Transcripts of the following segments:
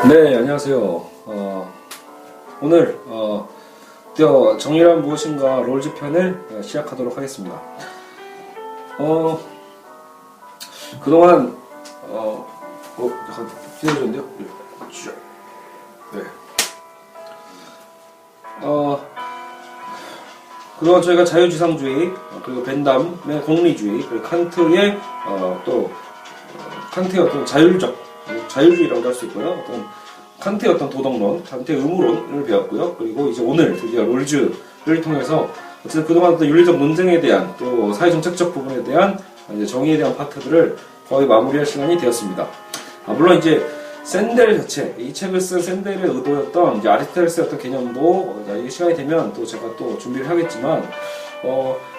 네, 안녕하세요. 오늘 드디어 정의란 무엇인가 롤즈 편을 시작하도록 하겠습니다. 그동안 잠깐 기다려줬는데요. 네. 그동안 저희가 자유지상주의 그리고 벤담의 공리주의 그리고 칸트의 칸트의 어떤 자율주의라고 할 수 있고요. 어떤 칸트의 어떤 도덕론, 칸트의 의무론을 배웠고요. 그리고 이제 오늘 드디어 롤즈를 통해서 어쨌든 그동안 어떤 윤리적 논쟁에 대한 또 사회정책적 부분에 대한 이제 정의에 대한 파트들을 거의 마무리할 시간이 되었습니다. 물론 이제 샌델 자체, 이 책을 쓴 샌델의 의도였던 이제 아리스토텔레스의 어떤 개념도 이 시간이 되면 또 제가 또 준비를 하겠지만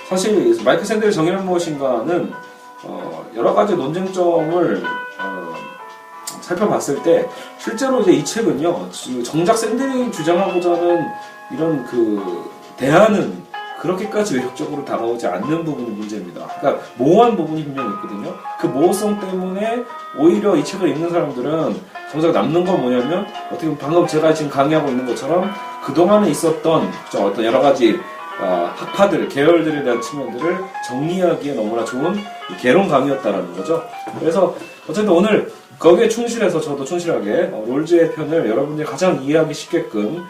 사실 마이클 샌델의 정의란 무엇인가는 여러 가지 논쟁점을 살펴봤을 때 실제로 이제 이 책은요 정작 샌델이 주장하고자 하는 이런 대안은 그렇게까지 외력적으로 다가오지 않는 부분이 문제입니다. 그러니까 모호한 부분이 분명히 있거든요. 그 모호성 때문에 오히려 이 책을 읽는 사람들은 정작 남는 건 뭐냐면 어떻게 보면 방금 제가 지금 강의하고 있는 것처럼 그동안에 있었던 어떤 여러 가지 학파들, 계열들에 대한 측면들을 정리하기에 너무나 좋은 개론 강의였다라는 거죠. 그래서 어쨌든 오늘 거기에 충실해서 저도 충실하게 롤즈의 편을 여러분들이 가장 이해하기 쉽게끔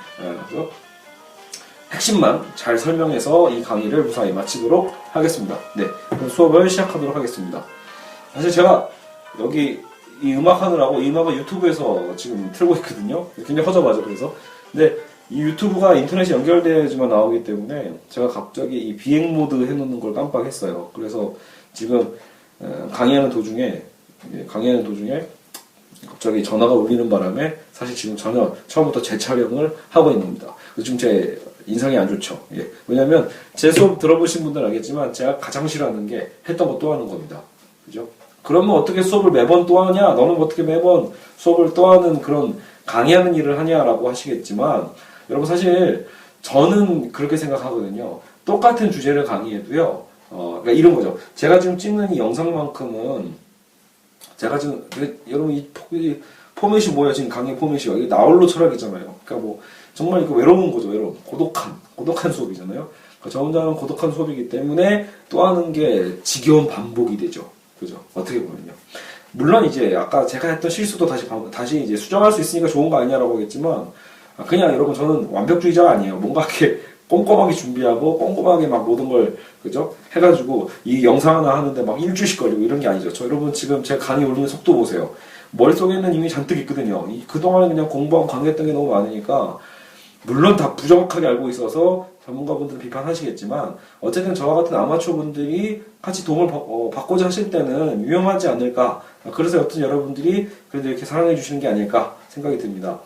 핵심만 잘 설명해서 이 강의를 무사히 마치도록 하겠습니다. 네, 그럼 수업을 시작하도록 하겠습니다. 사실 제가 여기 이 음악 하느라고 이 음악을 유튜브에서 지금 틀고 있거든요. 굉장히 허접하죠. 그래서 근데 이 유튜브가 인터넷이 연결돼야지만 나오기 때문에 제가 갑자기 이 비행 모드 해놓는 걸 깜빡했어요. 그래서 지금 강의하는 도중에 갑자기 전화가 울리는 바람에 사실 지금 전혀 처음부터 재촬영을 하고 있는 겁니다. 지금 제 인상이 안 좋죠. 예. 왜냐면 제 수업 들어보신 분들은 알겠지만 제가 가장 싫어하는 게 했던 거 또 하는 겁니다. 그죠? 그러면 어떻게 수업을 매번 또 하냐? 너는 어떻게 매번 수업을 또 하는 그런 강의하는 일을 하냐라고 하시겠지만 여러분 사실 저는 그렇게 생각하거든요. 똑같은 주제를 강의해도요. 그러니까 이런 거죠. 제가 지금 찍는 이 영상만큼은 제가 지금 여러분 이 포맷이 뭐야? 지금 강의 포맷이요. 이게 나홀로 철학이잖아요. 그러니까 뭐 정말 이거 외로운 거죠. 외로운 고독한 수업이잖아요. 그러니까 저 혼자는 고독한 수업이기 때문에 또 하는 게 지겨운 반복이 되죠. 그죠? 어떻게 보면요. 물론 이제 아까 제가 했던 실수도 다시 이제 수정할 수 있으니까 좋은 거 아니냐라고 하겠지만 그냥 여러분 저는 완벽주의자가 아니에요. 뭔가 이렇게 꼼꼼하게 준비하고 꼼꼼하게 막 모든 걸 그죠? 해가지고 이 영상 하나 하는데 막 일주일씩 걸리고 이런 게 아니죠. 저 여러분 지금 제 강의 올리는 속도 보세요. 머릿속에는 이미 잔뜩 있거든요. 그동안에 그냥 공부하고 강의했던 게 너무 많으니까 물론 다 부정확하게 알고 있어서 전문가분들은 비판하시겠지만 어쨌든 저와 같은 아마추어 분들이 같이 도움을 받고자 하실 때는 유용하지 않을까. 그래서 어떤 여러분들이 그래도 이렇게 사랑해 주시는 게 아닐까 생각이 듭니다.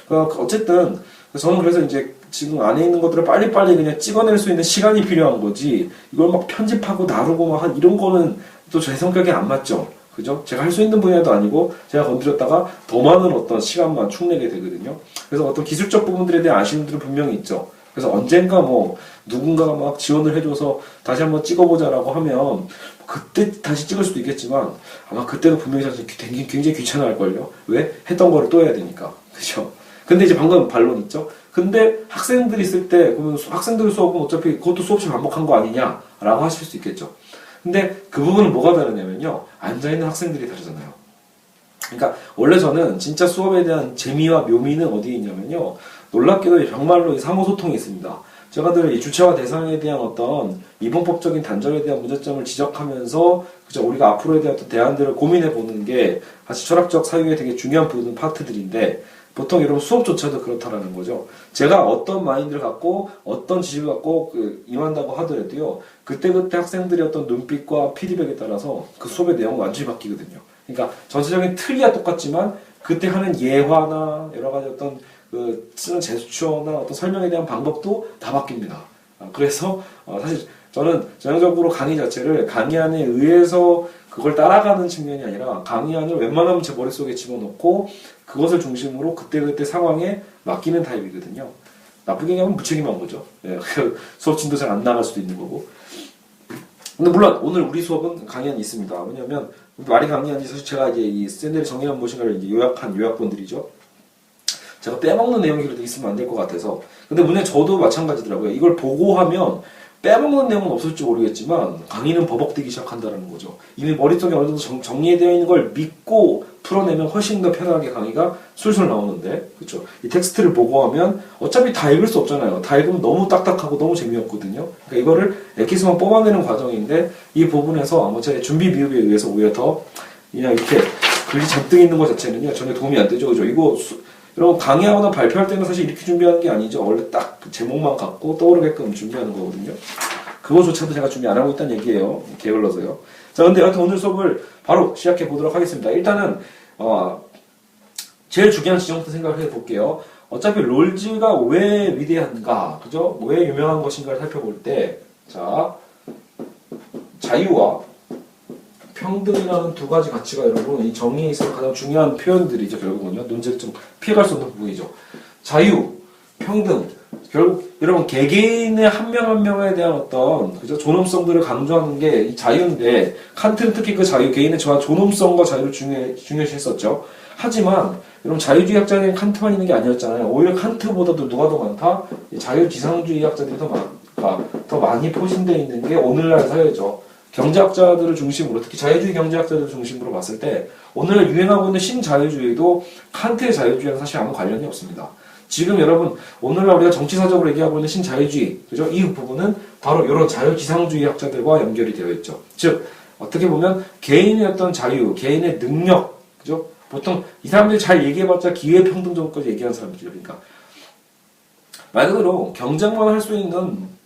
어쨌든 저는 그래서 이제 지금 안에 있는 것들을 빨리빨리 그냥 찍어낼 수 있는 시간이 필요한 거지 이걸 막 편집하고 나르고 막 이런 거는 또 제 성격에 안 맞죠. 그죠? 제가 할 수 있는 분야도 아니고 제가 건드렸다가 더 많은 어떤 시간만 축내게 되거든요. 그래서 어떤 기술적 부분들에 대한 아쉬움들은 분명히 있죠. 그래서 언젠가 뭐 누군가가 막 지원을 해줘서 다시 한번 찍어보자라고 하면 그때 다시 찍을 수도 있겠지만 아마 그때도 분명히 굉장히 귀찮아할걸요. 왜? 했던 거를 또 해야 되니까. 그죠? 근데 이제 방금 반론 있죠? 근데 학생들이 있을 때 그러면 학생들 수업은 어차피 그것도 수업시 반복한 거 아니냐라고 하실 수 있겠죠. 근데 그 부분은 뭐가 다르냐면요. 앉아있는 학생들이 다르잖아요. 그러니까 원래 저는 진짜 수업에 대한 재미와 묘미는 어디에 있냐면요. 놀랍게도 정말로 상호소통이 있습니다. 제가 늘 이 주체와 대상에 대한 어떤 이분법적인 단절에 대한 문제점을 지적하면서 그죠? 우리가 앞으로에 대한 어떤 대안들을 고민해 보는 게 사실 철학적 사유에 되게 중요한 부분 파트들인데 보통 여러분 수업조차도 그렇다라는 거죠. 제가 어떤 마인드를 갖고 어떤 지식을 갖고 임한다고 하더라도요. 그때그때 학생들의 어떤 눈빛과 피드백에 따라서 그 수업의 내용은 완전히 바뀌거든요. 그러니까 전체적인 틀이야 똑같지만 그때 하는 예화나 여러 가지 어떤 쓰는 제스처나 어떤 설명에 대한 방법도 다 바뀝니다. 그래서 사실 저는 전형적으로 강의 자체를 강의안에 의해서 그걸 따라가는 측면이 아니라 강의안을 웬만하면 제 머릿속에 집어넣고 그것을 중심으로 그때그때 상황에 맡기는 타입이거든요. 나쁘게 얘기하면 무책임한 거죠. 예, 수업 진도 잘 안 나갈 수도 있는 거고. 근데 물론 오늘 우리 수업은 강의안이 있습니다. 왜냐하면 말이 강의안이 사실 제가 이제 이 샌델의 정의란 무엇인가를 이제 요약한 요약본들이죠. 제가 빼먹는 내용이라도 있으면 안 될 것 같아서. 근데 문제 저도 마찬가지더라고요. 이걸 보고 하면 빼먹는 내용은 없을지 모르겠지만 강의는 버벅대기 시작한다는 거죠. 이미 머릿속에 어느 정도 정리되어 있는 걸 믿고 풀어내면 훨씬 더 편하게 강의가 술술 나오는데, 그렇죠? 이 텍스트를 보고 하면 어차피 다 읽을 수 없잖아요. 다 읽으면 너무 딱딱하고 너무 재미없거든요. 그러니까 이거를 엑기스만 뽑아내는 과정인데, 이 부분에서 아마 제 준비 미흡에 의해서 오히려 더 그냥 이렇게 글이 잔뜩 있는 것 자체는요 전혀 도움이 안 되죠. 그죠? 이거 여러분 강의하거나 발표할 때는 사실 이렇게 준비하는 게 아니죠. 원래 딱 그 제목만 갖고 떠오르게끔 준비하는 거거든요. 그거조차도 제가 준비 안 하고 있다는 얘기예요. 게을러서요. 자, 근데 여하튼 오늘 수업을 바로 시작해 보도록 하겠습니다. 일단은 제일 중요한 지점부터 생각을 해볼게요. 어차피 롤즈가 왜 위대한가, 그죠? 왜 유명한 것인가를 살펴볼 때, 자, 자유와 평등이라는 두 가지 가치가 여러분 이 정의에 있어서 가장 중요한 표현들이죠. 결국은요. 논제를 좀 피해갈 수 없는 부분이죠. 자유, 평등, 결국 여러분 개개인의 한 명 한 명에 대한 어떤 그죠 존엄성들을 강조하는 게 이 자유인데, 칸트는 특히 그 자유, 개인의 존엄성과 자유를 중요시했었죠. 하지만 여러분 자유주의 학자에는 칸트만 있는 게 아니었잖아요. 오히려 칸트보다도 누가 더 많다? 자유지상주의 학자들이 더 많이 포진되어 있는 게 오늘날 사회죠. 경제학자들을 중심으로, 특히 자유주의 경제학자들을 중심으로 봤을 때 오늘 유행하고 있는 신자유주의도 칸트의 자유주의랑 사실 아무 관련이 없습니다. 지금 여러분 오늘날 우리가 정치사적으로 얘기하고 있는 신자유주의, 그죠? 이 부분은 바로 이런 자유지상주의 학자들과 연결이 되어 있죠. 즉 어떻게 보면 개인의 어떤 자유, 개인의 능력, 그죠? 보통 이 사람들이 잘 얘기해봤자 기회평등 정도까지 얘기하는 사람들이죠. 그러니까 말 그대로 경쟁만 할 수 있는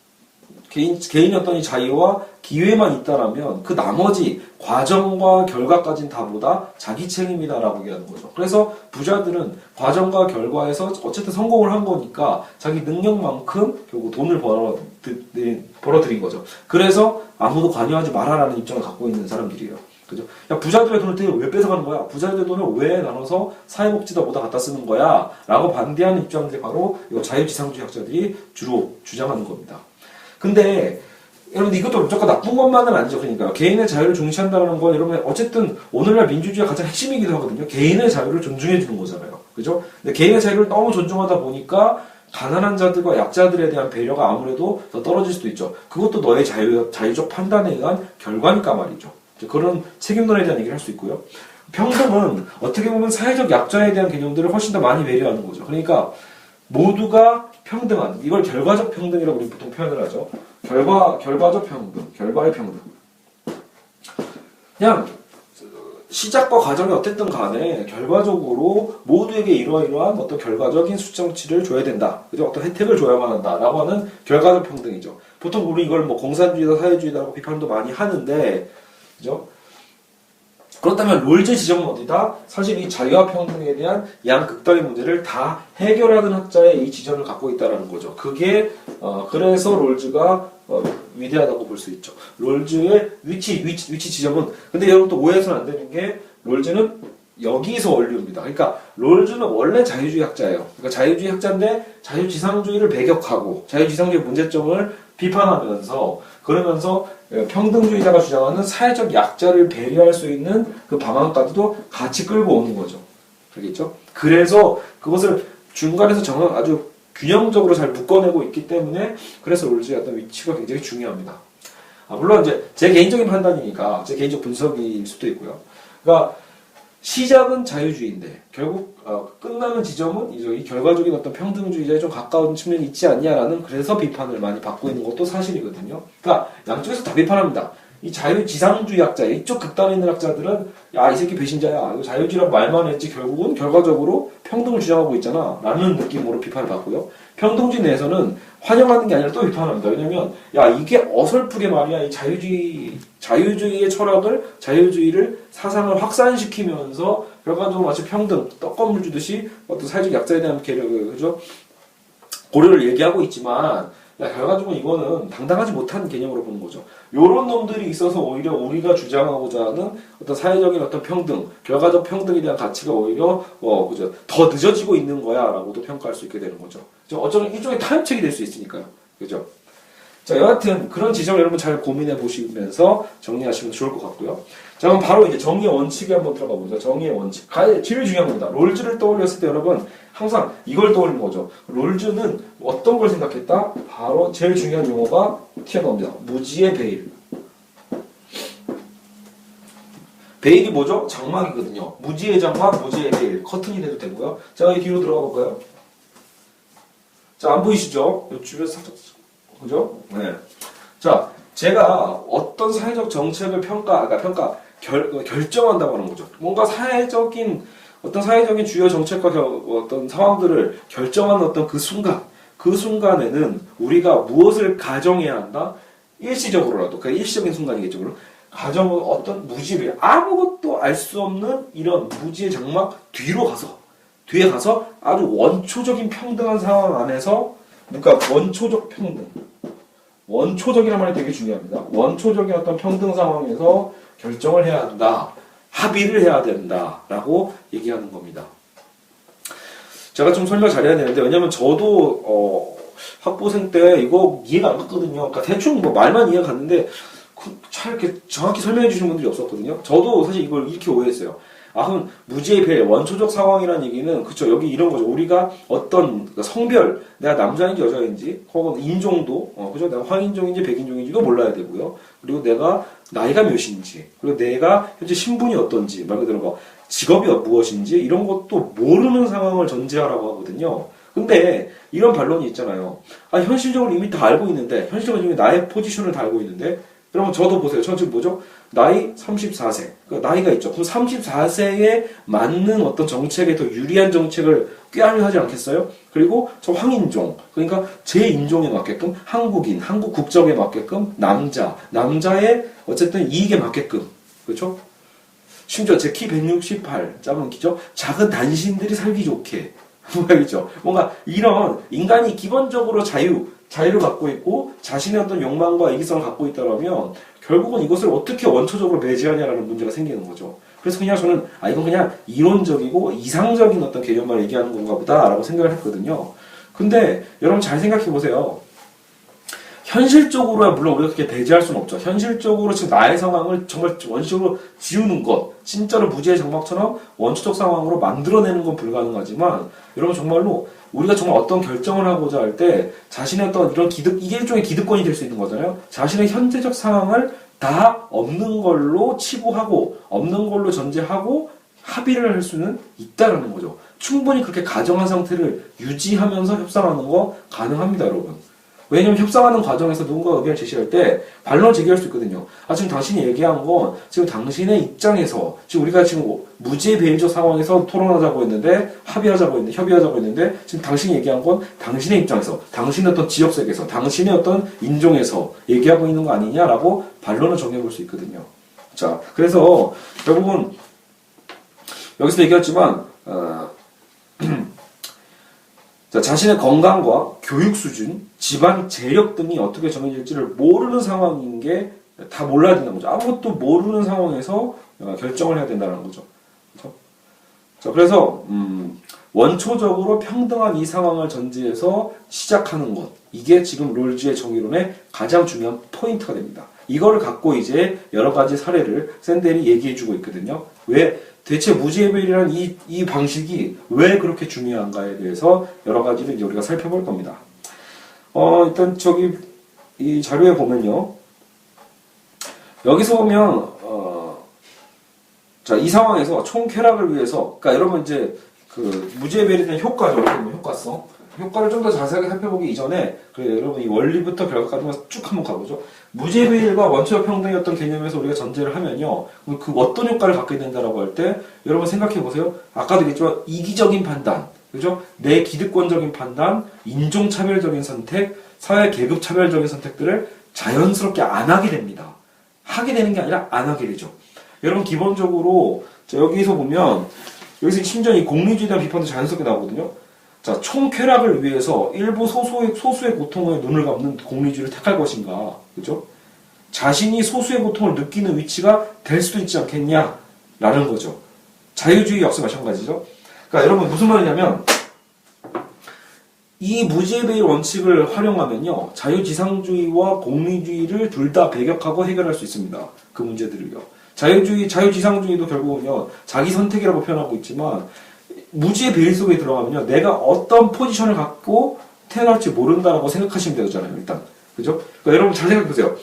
개인의 어떤 이 자유와 기회만 있다라면 그 나머지 과정과 결과까지는 다 보다 자기 책임이다라고 얘기하는 거죠. 그래서 부자들은 과정과 결과에서 어쨌든 성공을 한 거니까 자기 능력만큼 결국 돈을 벌어들인 거죠. 그래서 아무도 관여하지 말아라는 입장을 갖고 있는 사람들이에요. 그죠? 야, 부자들의 돈을 되게 왜 뺏어가는 거야? 부자들의 돈을 왜 나눠서 사회복지다 뭐다 갖다 쓰는 거야? 라고 반대하는 입장들이 바로 자유지상주의 학자들이 주로 주장하는 겁니다. 근데 여러분 이것도 무조건 나쁜 것만은 아니죠. 그러니까 개인의 자유를 중시한다는 건 여러분 어쨌든 오늘날 민주주의의 가장 핵심이기도 하거든요. 개인의 자유를 존중해 주는 거잖아요. 그죠? 근데 개인의 자유를 너무 존중하다 보니까 가난한 자들과 약자들에 대한 배려가 아무래도 더 떨어질 수도 있죠. 그것도 너의 자유적 판단에 의한 결과니까 말이죠. 그런 책임론에 대한 얘기를 할 수 있고요. 평등은 어떻게 보면 사회적 약자에 대한 개념들을 훨씬 더 많이 배려하는 거죠. 그러니까 모두가 평등한, 이걸 결과적 평등이라고 우리 보통 표현을 하죠. 결과적 평등, 결과의 평등. 그냥 시작과 과정이 어땠든 간에 결과적으로 모두에게 이러이러한 어떤 결과적인 수정치를 줘야 된다. 그죠? 어떤 혜택을 줘야만 한다라고 하는 결과적 평등이죠. 보통 우리 이걸 뭐 공산주의다 사회주의다라고 비판도 많이 하는데, 그죠? 그렇다면 롤즈 지점은 어디다? 사실 이 자유와 평등에 대한 양극단의 문제를 다 해결하는 학자의 이 지점을 갖고 있다는 거죠. 그게 그래서 롤즈가 위대하다고 볼 수 있죠. 롤즈의 위치 지점은, 근데 여러분 또 오해해서는 안 되는 게 롤즈는 여기서 원류입니다. 그러니까 롤즈는 원래 자유주의 학자예요. 그러니까 자유주의 학자인데 자유지상주의를 배격하고 자유지상주의 문제점을 비판하면서, 그러면서 평등주의자가 주장하는 사회적 약자를 배려할 수 있는 그 방안까지도 같이 끌고 오는 거죠. 알겠죠? 그래서 그것을 중간에서 아주 균형적으로 잘 묶어내고 있기 때문에 그래서 롤즈의 어떤 위치가 굉장히 중요합니다. 물론 이제 제 개인적인 판단이니까 제 개인적 분석일 수도 있고요. 그러니까 시작은 자유주의인데 결국 끝나는 지점은 이 결과적인 어떤 평등주의자에 좀 가까운 측면이 있지 않냐라는, 그래서 비판을 많이 받고 있는 것도 사실이거든요. 그러니까 양쪽에서 다 비판합니다. 이 자유지상주의 학자, 이쪽 극단에 있는 학자들은 야, 이 새끼 배신자야, 이거 자유주의라고 말만 했지 결국은 결과적으로 평등을 주장하고 있잖아 라는 느낌으로 비판을 받고요. 평등주의 내에서는 환영하는 게 아니라 또 비판합니다. 왜냐면 야, 이게 어설프게 말이야, 이 자유주의의 철학을, 자유주의를 사상을 확산시키면서 결과적으로 마치 평등, 떡건물 주듯이 어떤 사회적 약자에 대한 그죠? 고려를 얘기하고 있지만, 결과적으로 이거는 당당하지 못한 개념으로 보는 거죠. 요런 놈들이 있어서 오히려 우리가 주장하고자 하는 어떤 사회적인 어떤 평등, 결과적 평등에 대한 가치가 오히려 그죠? 더 늦어지고 있는 거야라고도 평가할 수 있게 되는 거죠. 어쩌면 일종의 타협책이 될 수 있으니까요. 그죠? 자, 여하튼 그런 지점을 여러분 잘 고민해 보시면서 정리하시면 좋을 것 같고요. 자, 그럼 바로 이제 정의의 원칙에 한번 들어가 보죠. 정의의 원칙. 제일 중요한 겁니다. 롤즈를 떠올렸을 때 여러분 항상 이걸 떠올리는 거죠. 롤즈는 어떤 걸 생각했다? 바로 제일 중요한 용어가 튀어나옵니다. 무지의 베일. 베일이 뭐죠? 장막이거든요. 무지의 장막, 무지의 베일. 커튼이 돼도 되고요. 자, 이 뒤로 들어가 볼까요? 자, 안 보이시죠? 이 주변 살짝, 그죠? 네. 자, 제가 어떤 사회적 정책을 결정한다고 하는 거죠. 뭔가 어떤 사회적인 주요 정책과 어떤 상황들을 결정하는 어떤 그 순간에는 우리가 무엇을 가정해야 한다? 일시적으로라도, 그 일시적인 순간이겠죠. 물론. 가정은 어떤 무지를 아무것도 알 수 없는 이런 무지의 장막 뒤에 가서 아주 원초적인 평등한 상황 안에서, 그러니까 원초적 평등. 원초적이라는 말이 되게 중요합니다. 원초적인 어떤 평등 상황에서 결정을 해야 한다. 합의를 해야 된다라고 얘기하는 겁니다. 제가 좀 설명 잘해야 되는데, 왜냐면 저도 학부생 때 이거 이해가 안 갔거든요. 그러니까 대충 뭐 말만 이해가 갔는데 잘 이렇게 정확히 설명해 주시는 분들이 없었거든요. 저도 사실 이걸 이렇게 오해했어요. 아, 그럼 무지의 배, 원초적 상황이라는 얘기는, 그쵸, 여기 이런 거죠. 우리가 어떤 성별, 내가 남자인지 여자인지, 혹은 인종도, 그죠? 내가 황인종인지 백인종인지 이거 몰라야 되고요. 그리고 내가 나이가 몇인지, 그리고 내가 현재 신분이 어떤지, 말 그대로 뭐 직업이 무엇인지, 이런 것도 모르는 상황을 전제하라고 하거든요. 근데 이런 반론이 있잖아요. 아, 현실적으로 이미 다 알고 있는데, 현실적으로 이미 나의 포지션을 다 알고 있는데, 여러분 저도 보세요. 저 지금 뭐죠? 나이 34세. 그러니까 나이가 있죠. 그럼 34세에 맞는 어떤 정책에 더 유리한 정책을 꾀하려 하지 않겠어요? 그리고 저 황인종. 그러니까 제 인종에 맞게끔 한국인, 한국 국적에 맞게끔 남자의 어쨌든 이익에 맞게끔. 그렇죠? 심지어 제 키 168, 작은 키죠? 작은 단신들이 살기 좋게. 뭐야겠죠? 뭔가 이런 인간이 기본적으로 자유를 갖고 있고 자신의 어떤 욕망과 이기성을 갖고 있다면 결국은 이것을 어떻게 원초적으로 배제하냐라는 문제가 생기는 거죠. 그래서 그냥 저는 이건 그냥 이론적이고 이상적인 어떤 개념만 얘기하는 건가 보다라고 생각을 했거든요. 근데 여러분 잘 생각해 보세요. 현실적으로야 물론 우리가 그렇게 배제할 수는 없죠. 현실적으로 지금 나의 상황을 정말 원칙으로 지우는 것, 진짜로 무지의 장막처럼 원초적 상황으로 만들어내는 건 불가능하지만, 여러분 정말로 우리가 정말 어떤 결정을 하고자 할 때 자신의 어떤 이런 이게 일종의 기득권이 될 수 있는 거잖아요. 자신의 현재적 상황을 다 없는 걸로 치부하고 없는 걸로 전제하고 합의를 할 수는 있다라는 거죠. 충분히 그렇게 가정한 상태를 유지하면서 협상하는 거 가능합니다, 여러분. 왜냐면 협상하는 과정에서 누군가 의견을 제시할 때 반론을 제기할 수 있거든요. 지금 당신이 얘기한 건 지금 당신의 입장에서 지금 우리가 지금 무지의 배인적 상황에서 토론하자고 했는데 협의하자고 했는데 지금 당신이 얘기한 건 당신의 입장에서 당신의 어떤 지역색에서 당신의 어떤 인종에서 얘기하고 있는 거 아니냐라고 반론을 정해볼 수 있거든요. 자, 그래서 결국은 여기서 얘기했지만 자, 자신의 건강과 교육 수준, 집안 재력 등이 어떻게 정해질지를 모르는 상황인 게 다 몰라야 된다는 거죠. 아무것도 모르는 상황에서 결정을 해야 된다는 거죠. 그렇죠? 자, 그래서 원초적으로 평등한 이 상황을 전제해서 시작하는 것, 이게 지금 롤즈의 정의론의 가장 중요한 포인트가 됩니다. 이거를 갖고 이제 여러 가지 사례를 샌델이 얘기해주고 있거든요. 왜 대체 무지의 배일이라는 이 방식이 왜 그렇게 중요한가에 대해서 여러 가지를 이제 우리가 살펴볼 겁니다. 일단 이 자료에 보면요. 여기서 보면 자, 이 상황에서 총 쾌락을 위해서, 그러니까 여러분 이제 그 무지의 배일에 대한 효과죠. 효과성. 효과를 좀 더 자세하게 살펴보기 이전에 여러분 이 원리부터 결과까지 쭉 한번 가보죠. 무지의 배일과 원초적 평등의 어떤 개념에서 우리가 전제를 하면요, 그 어떤 효과를 갖게 된다라고 할 때 여러분 생각해 보세요. 아까도 얘기했지만 이기적인 판단, 그죠? 내 기득권적인 판단, 인종차별적인 선택, 사회 계급 차별적인 선택들을 자연스럽게 안 하게 됩니다. 하게 되는 게 아니라 안 하게 되죠. 여러분 기본적으로 여기서 보면 여기서 심지어 이 공리주의에 대한 비판도 자연스럽게 나오거든요. 자, 총쾌락을 위해서 일부 소수의 고통에 눈을 감는 공리주의를 택할 것인가, 그죠? 자신이 소수의 고통을 느끼는 위치가 될 수도 있지 않겠냐라는 거죠. 자유주의 역시 마찬가지죠. 그러니까 여러분 무슨 말이냐면 이 무지의 배일 원칙을 활용하면요, 자유지상주의와 공리주의를 둘 다 배격하고 해결할 수 있습니다. 그 문제들을요. 자유지상주의도 결국은요, 자기 선택이라고 표현하고 있지만, 무지의 베일 속에 들어가면요, 내가 어떤 포지션을 갖고 태어날지 모른다라고 생각하시면 되잖아요, 일단. 그죠? 그러니까 여러분 잘 생각해보세요.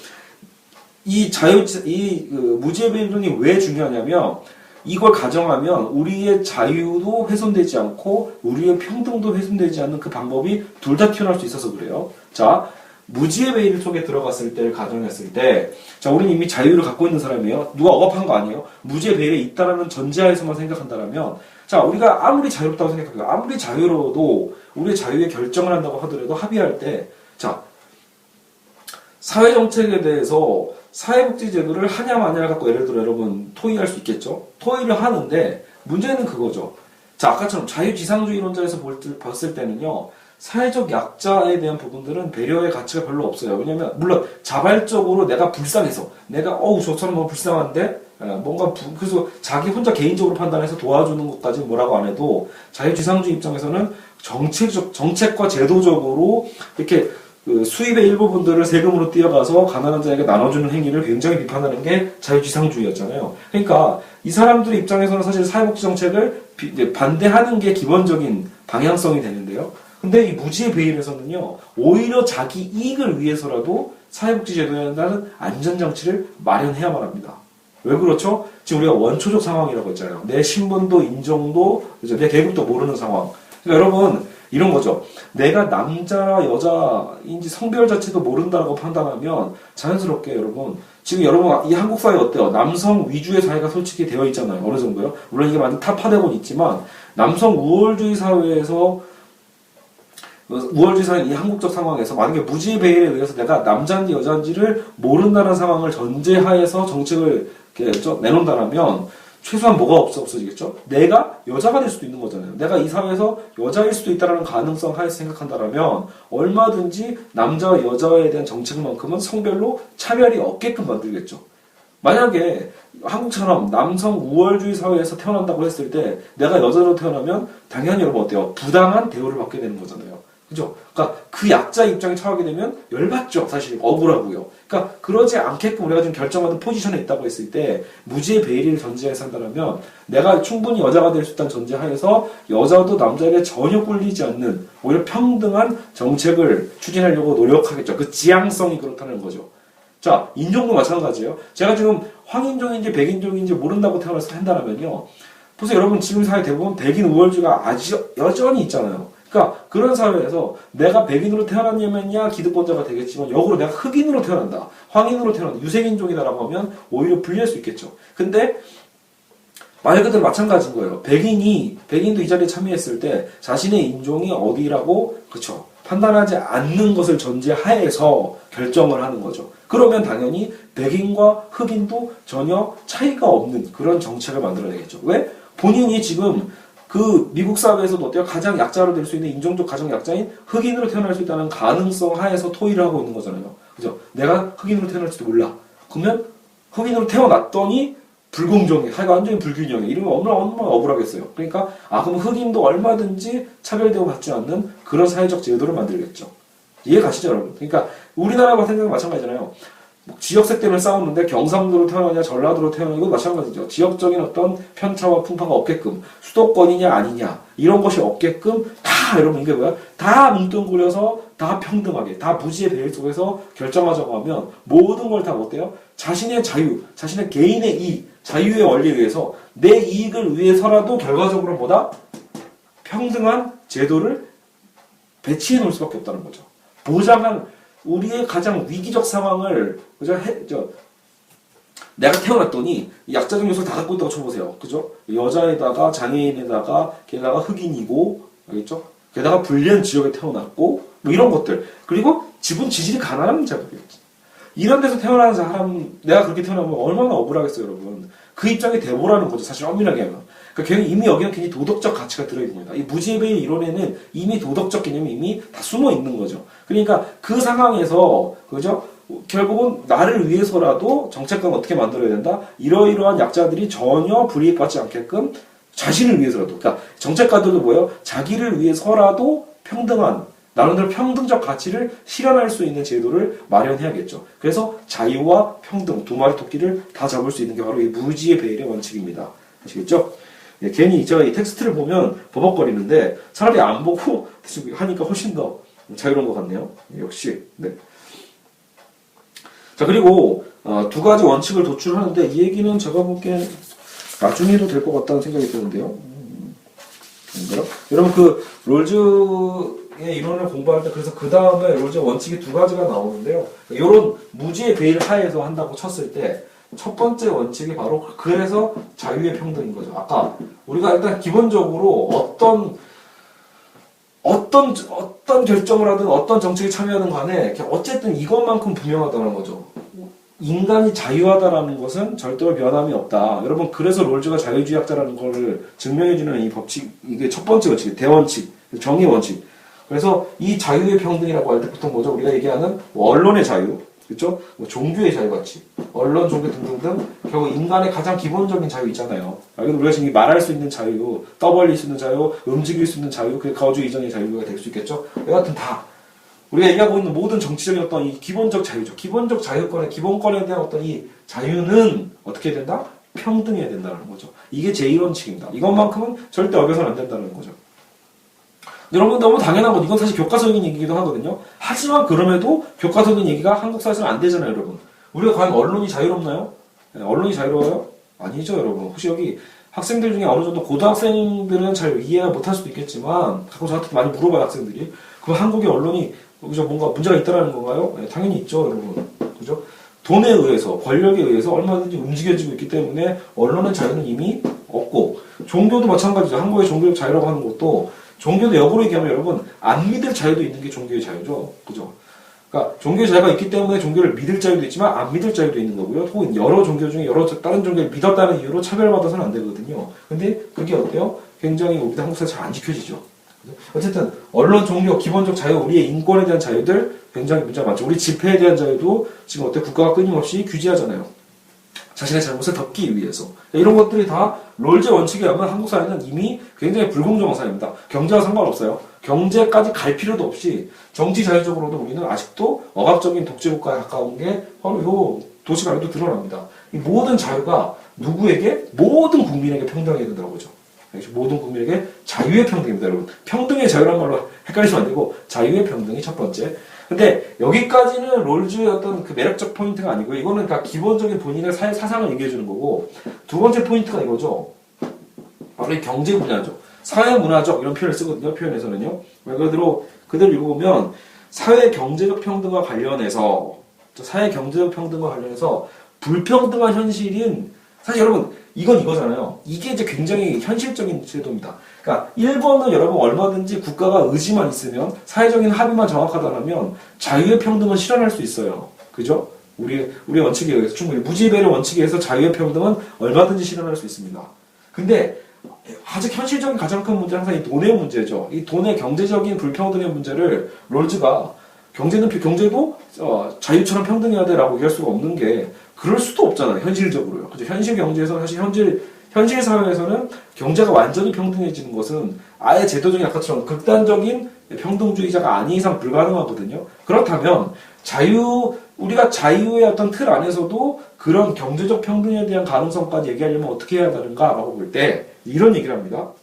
무지의 베일론이 왜 중요하냐면, 이걸 가정하면 우리의 자유도 훼손되지 않고 우리의 평등도 훼손되지 않는 그 방법이 둘 다 튀어나올 수 있어서 그래요. 자, 무지의 베일 속에 들어갔을 때를 가정했을 때, 자, 우리는 이미 자유를 갖고 있는 사람이에요. 누가 억압한 거 아니에요? 무지의 베일에 있다라는 전제하에서만 생각한다면, 자, 우리가 아무리 자유롭다고 생각해요. 아무리 자유로워도 우리의 자유에 결정을 한다고 하더라도 합의할 때, 자, 사회정책에 대해서 사회복지제도를 하냐 마냐를 갖고 예를 들어 여러분 토의할 수 있겠죠? 토의를 하는데 문제는 그거죠. 자, 아까처럼 자유지상주의론자에서 봤을 때는요, 사회적 약자에 대한 부분들은 배려의 가치가 별로 없어요. 왜냐면 물론 자발적으로 내가 불쌍해서 내가 저 사람 너무 불쌍한데 그래서 자기 혼자 개인적으로 판단해서 도와주는 것까지 뭐라고 안 해도 자유지상주의 입장에서는 정책과 제도적으로 이렇게 그 수입의 일부분들을 세금으로 띄어가서 가난한 자에게 나눠주는 행위를 굉장히 비판하는 게 자유지상주의였잖아요. 그러니까 이 사람들의 입장에서는 사실 사회복지 정책을 반대하는 게 기본적인 방향성이 되는데요. 근데 이 무지의 베일에서는요, 오히려 자기 이익을 위해서라도 사회복지 제도에 대한 안전장치를 마련해야만 합니다. 왜 그렇죠? 지금 우리가 원초적 상황이라고 했잖아요. 내 신분도 인종도 내 계급도 모르는 상황. 그러니까 여러분 이런 거죠. 내가 남자나 여자인지 성별 자체도 모른다고 판단하면 자연스럽게 여러분 지금 여러분 이 한국 사회 어때요? 남성 위주의 사회가 솔직히 되어 있잖아요. 어느 정도요? 물론 이게 많이 타파되고 있지만 남성 우월주의 사회에서 우월주의 사회 이 한국적 상황에서 만약에 무지의 베일에 의해서 내가 남자인지 여자인지를 모른다는 상황을 전제하에서 정책을 내놓는다면 최소한 뭐가 없어지겠죠? 내가 여자가 될 수도 있는 거잖아요. 내가 이 사회에서 여자일 수도 있다는 가능성 하에서 생각한다면 얼마든지 남자와 여자에 대한 정책만큼은 성별로 차별이 없게끔 만들겠죠. 만약에 한국처럼 남성 우월주의 사회에서 태어난다고 했을 때 내가 여자로 태어나면 당연히 여러분 어때요? 부당한 대우를 받게 되는 거잖아요. 그죠? 그러니까 그 약자 입장에 처하게 되면 열받죠. 사실 억울하고요. 그러니까 그러지 않게끔 우리가 지금 결정하는 포지션에 있다고 했을 때 무지의 베일을 전제해서 한다면 내가 충분히 여자가 될 수 있다는 전제하에서 여자도 남자에게 전혀 꿀리지 않는 오히려 평등한 정책을 추진하려고 노력하겠죠. 그 지향성이 그렇다는 거죠. 자, 인종도 마찬가지예요. 제가 지금 황인종인지 백인종인지 모른다고 태어나서 한다면요. 보세요. 여러분 지금 사회 대부분 백인 우월주의가 아주 여전히 있잖아요. 그러니까 그런 사회에서 내가 백인으로 태어났냐면야 기득권자가 되겠지만 역으로 내가 흑인으로 태어난다, 황인으로 태어난다, 유색인종이다라고 하면 오히려 불리할 수 있겠죠. 근데 말 그대로 마찬가지인 거예요. 백인도 이 자리에 참여했을 때 자신의 인종이 어디라고 그쵸 판단하지 않는 것을 전제하에서 결정을 하는 거죠. 그러면 당연히 백인과 흑인도 전혀 차이가 없는 그런 정책을 만들어내겠죠. 왜? 본인이 지금 그 미국 사회에서도 어때요? 가장 약자로 될 수 있는 인종적 가장 약자인 흑인으로 태어날 수 있다는 가능성 하에서 토의를 하고 있는 거잖아요. 그죠? 내가 흑인으로 태어날지도 몰라. 그러면 흑인으로 태어났더니 불공정해. 사회가 완전히 불균형해. 이러면 얼마나 억울하겠어요. 그러니까 그럼 흑인도 얼마든지 차별대우 받지 않는 그런 사회적 제도를 만들겠죠. 이해 가시죠, 여러분? 그러니까 우리나라와 생각이 마찬가지잖아요. 지역색 때문에 싸우는데 경상도로 태어나냐 전라도로 태어나냐 이거 마찬가지죠. 지역적인 어떤 편차와 풍파가 없게끔 수도권이냐 아니냐 이런 것이 없게끔 다 여러분 이게 뭐야? 다 뭉뚱그려서 다 평등하게 다 무지의 베일 속에서 결정하자고 하면 모든 걸 다 어때요? 자신의 자유, 자신의 개인의 이익, 자유의 원리에 의해서 내 이익을 위해서라도 결과적으로 보다 평등한 제도를 배치해 놓을 수밖에 없다는 거죠. 보장한 우리의 가장 위기적 상황을 내가 태어났더니 약자적 요소를 다 갖고 있다고 쳐보세요. 그죠? 여자에다가 장애인에다가 게다가 흑인이고 알겠죠? 게다가 불리한 지역에 태어났고 뭐 이런 것들 그리고 지분 지질이 가난한 자국이었지. 이런 데서 태어나는 사람 내가 그렇게 태어나면 얼마나 억울하겠어요, 여러분. 그 입장이 돼보라는 거죠. 사실 엄밀하게 하면. 그러니까 이미 여기는 굉장히 도덕적 가치가 들어있는 겁니다. 이 무지의 베일 이론에는 이미 도덕적 개념이 이미 다 숨어 있는 거죠. 그러니까 그 상황에서 그죠? 결국은 나를 위해서라도 정책관을 어떻게 만들어야 된다? 이러이러한 약자들이 전혀 불이익받지 않게끔 자신을 위해서라도 그러니까 정책가들도 뭐예요? 자기를 위해서라도 평등한 나름대로 평등적 가치를 실현할 수 있는 제도를 마련해야겠죠. 그래서 자유와 평등 두 마리 토끼를 다 잡을 수 있는 게 바로 이 무지의 베일의 원칙입니다. 아시겠죠? 예, 괜히 제가 이 텍스트를 보면 버벅거리는데 차라리 안 보고 하니까 훨씬 더 자유로운 것 같네요. 예, 역시. 네. 자, 그리고 두 가지 원칙을 도출하는데 이 얘기는 제가 보기엔 나중에 해도 될 것 같다는 생각이 드는데요. 여러분 그 롤즈의 이론을 공부할 때 그래서 그 다음에 롤즈 원칙이 두 가지가 나오는데요. 이런 무지의 베일 하에서 한다고 쳤을 때 첫 번째 원칙이 바로 그래서 자유의 평등인 거죠. 아까 우리가 일단 기본적으로 어떤 결정을 하든 어떤 정책에 참여하든 간에 어쨌든 이것만큼 분명하다는 거죠. 인간이 자유하다라는 것은 절대로 변함이 없다. 여러분 그래서 롤즈가 자유주의학자라는 것을 증명해주는 이 법칙, 이게 첫 번째 원칙, 대원칙, 정의 원칙. 그래서 이 자유의 평등이라고 할 때 보통 뭐죠? 우리가 얘기하는 언론의 자유, 그렇죠? 종교의 자유 같이 언론, 종교 등등등 결국 인간의 가장 기본적인 자유 있잖아요. 우리가 지금 말할 수 있는 자유, 떠벌릴 수 있는 자유, 움직일 수 있는 자유, 그게 거주 이전의 자유가 될 수 있겠죠? 여하튼 다 우리가 얘기하고 있는 모든 정치적인 어떤 이 기본적 자유죠. 기본적 자유권의 기본권에 대한 어떤 이 자유는 어떻게 해야 된다? 평등해야 된다는 거죠. 이게 제1원칙입니다. 이것만큼은 절대 어겨서는 안 된다는 거죠. 여러분 너무 당연한 건 이건 사실 교과서적인 얘기기도 하거든요. 하지만 그럼에도 교과서적인 얘기가 한국 사회에서는 안 되잖아요, 여러분. 우리가 과연 언론이 자유롭나요? 네, 언론이 자유로워요? 아니죠, 여러분. 혹시 여기 학생들 중에 어느 정도 고등학생들은 잘 이해가 못할 수도 있겠지만 가끔 저한테 많이 물어봐요, 학생들이. 그럼 한국의 언론이 그죠? 뭔가 문제가 있다라는 건가요? 네, 당연히 있죠, 여러분. 그죠? 돈에 의해서, 권력에 의해서 얼마든지 움직여지고 있기 때문에 언론의 자유는 이미 없고, 종교도 마찬가지죠. 한국의 종교적 자유라고 하는 것도 종교도 역으로 얘기하면 여러분 안 믿을 자유도 있는 게 종교의 자유죠. 그죠? 그러니까 종교의 자유가 있기 때문에 종교를 믿을 자유도 있지만 안 믿을 자유도 있는 거고요. 혹은 여러 종교 중에 다른 종교를 믿었다는 이유로 차별받아서는 안 되거든요. 근데 그게 어때요? 굉장히 우리도 한국 사회에서 잘 안 지켜지죠. 어쨌든 언론, 종교, 기본적 자유, 우리의 인권에 대한 자유들 굉장히 문제가 많죠. 우리 집회에 대한 자유도 지금 어때? 국가가 끊임없이 규제하잖아요. 자신의 잘못을 덮기 위해서. 이런 것들이 다 롤즈 원칙에 의하면 한국 사회는 이미 굉장히 불공정한 사회입니다. 경제와 상관없어요. 경제까지 갈 필요도 없이 정치 자유적으로도 우리는 아직도 억압적인 독재국가에 가까운 게 바로 요 도시가에도 드러납니다. 이 모든 자유가 누구에게? 모든 국민에게 평등해야 된다고 보죠. 모든 국민에게 자유의 평등입니다, 여러분. 평등의 자유란 말로 헷갈리시면 안 되고 자유의 평등이 첫 번째. 근데 여기까지는 롤즈의 어떤 그 매력적 포인트가 아니고요. 이거는 다 기본적인 본인의 사상을 얘기해주는 거고, 두 번째 포인트가 이거죠. 바로 이 경제 분야죠. 사회문화적 이런 표현을 쓰거든요. 표현에서는요. 그대로 읽어보면 사회 경제적 평등과 관련해서 불평등한 현실인, 사실 여러분 이건 이거잖아요. 이게 이제 굉장히 현실적인 제도입니다. 그러니까 1번은 여러분 얼마든지 국가가 의지만 있으면 사회적인 합의만 정확하다면 자유의 평등은 실현할 수 있어요. 그죠? 우리의 원칙에 의해서 충분히 무지배의 원칙에 의해서 자유의 평등은 얼마든지 실현할 수 있습니다. 근데 아직 현실적인 가장 큰 문제는 항상 이 돈의 문제죠. 이 돈의 경제적인 불평등의 문제를 롤즈가 경제도 자유처럼 평등해야 돼라고 얘기할 수가 없는 게 그럴 수도 없잖아요. 현실적으로요. 그죠? 현실 경제에서 사실 현실 사회에서는 경제가 완전히 평등해지는 것은 아예 제도적인 아까처럼 극단적인 평등주의자가 아닌 이상 불가능하거든요. 그렇다면 우리가 자유의 어떤 틀 안에서도 그런 경제적 평등에 대한 가능성까지 얘기하려면 어떻게 해야 되는가라고 볼 때 이런 얘기를 합니다. 요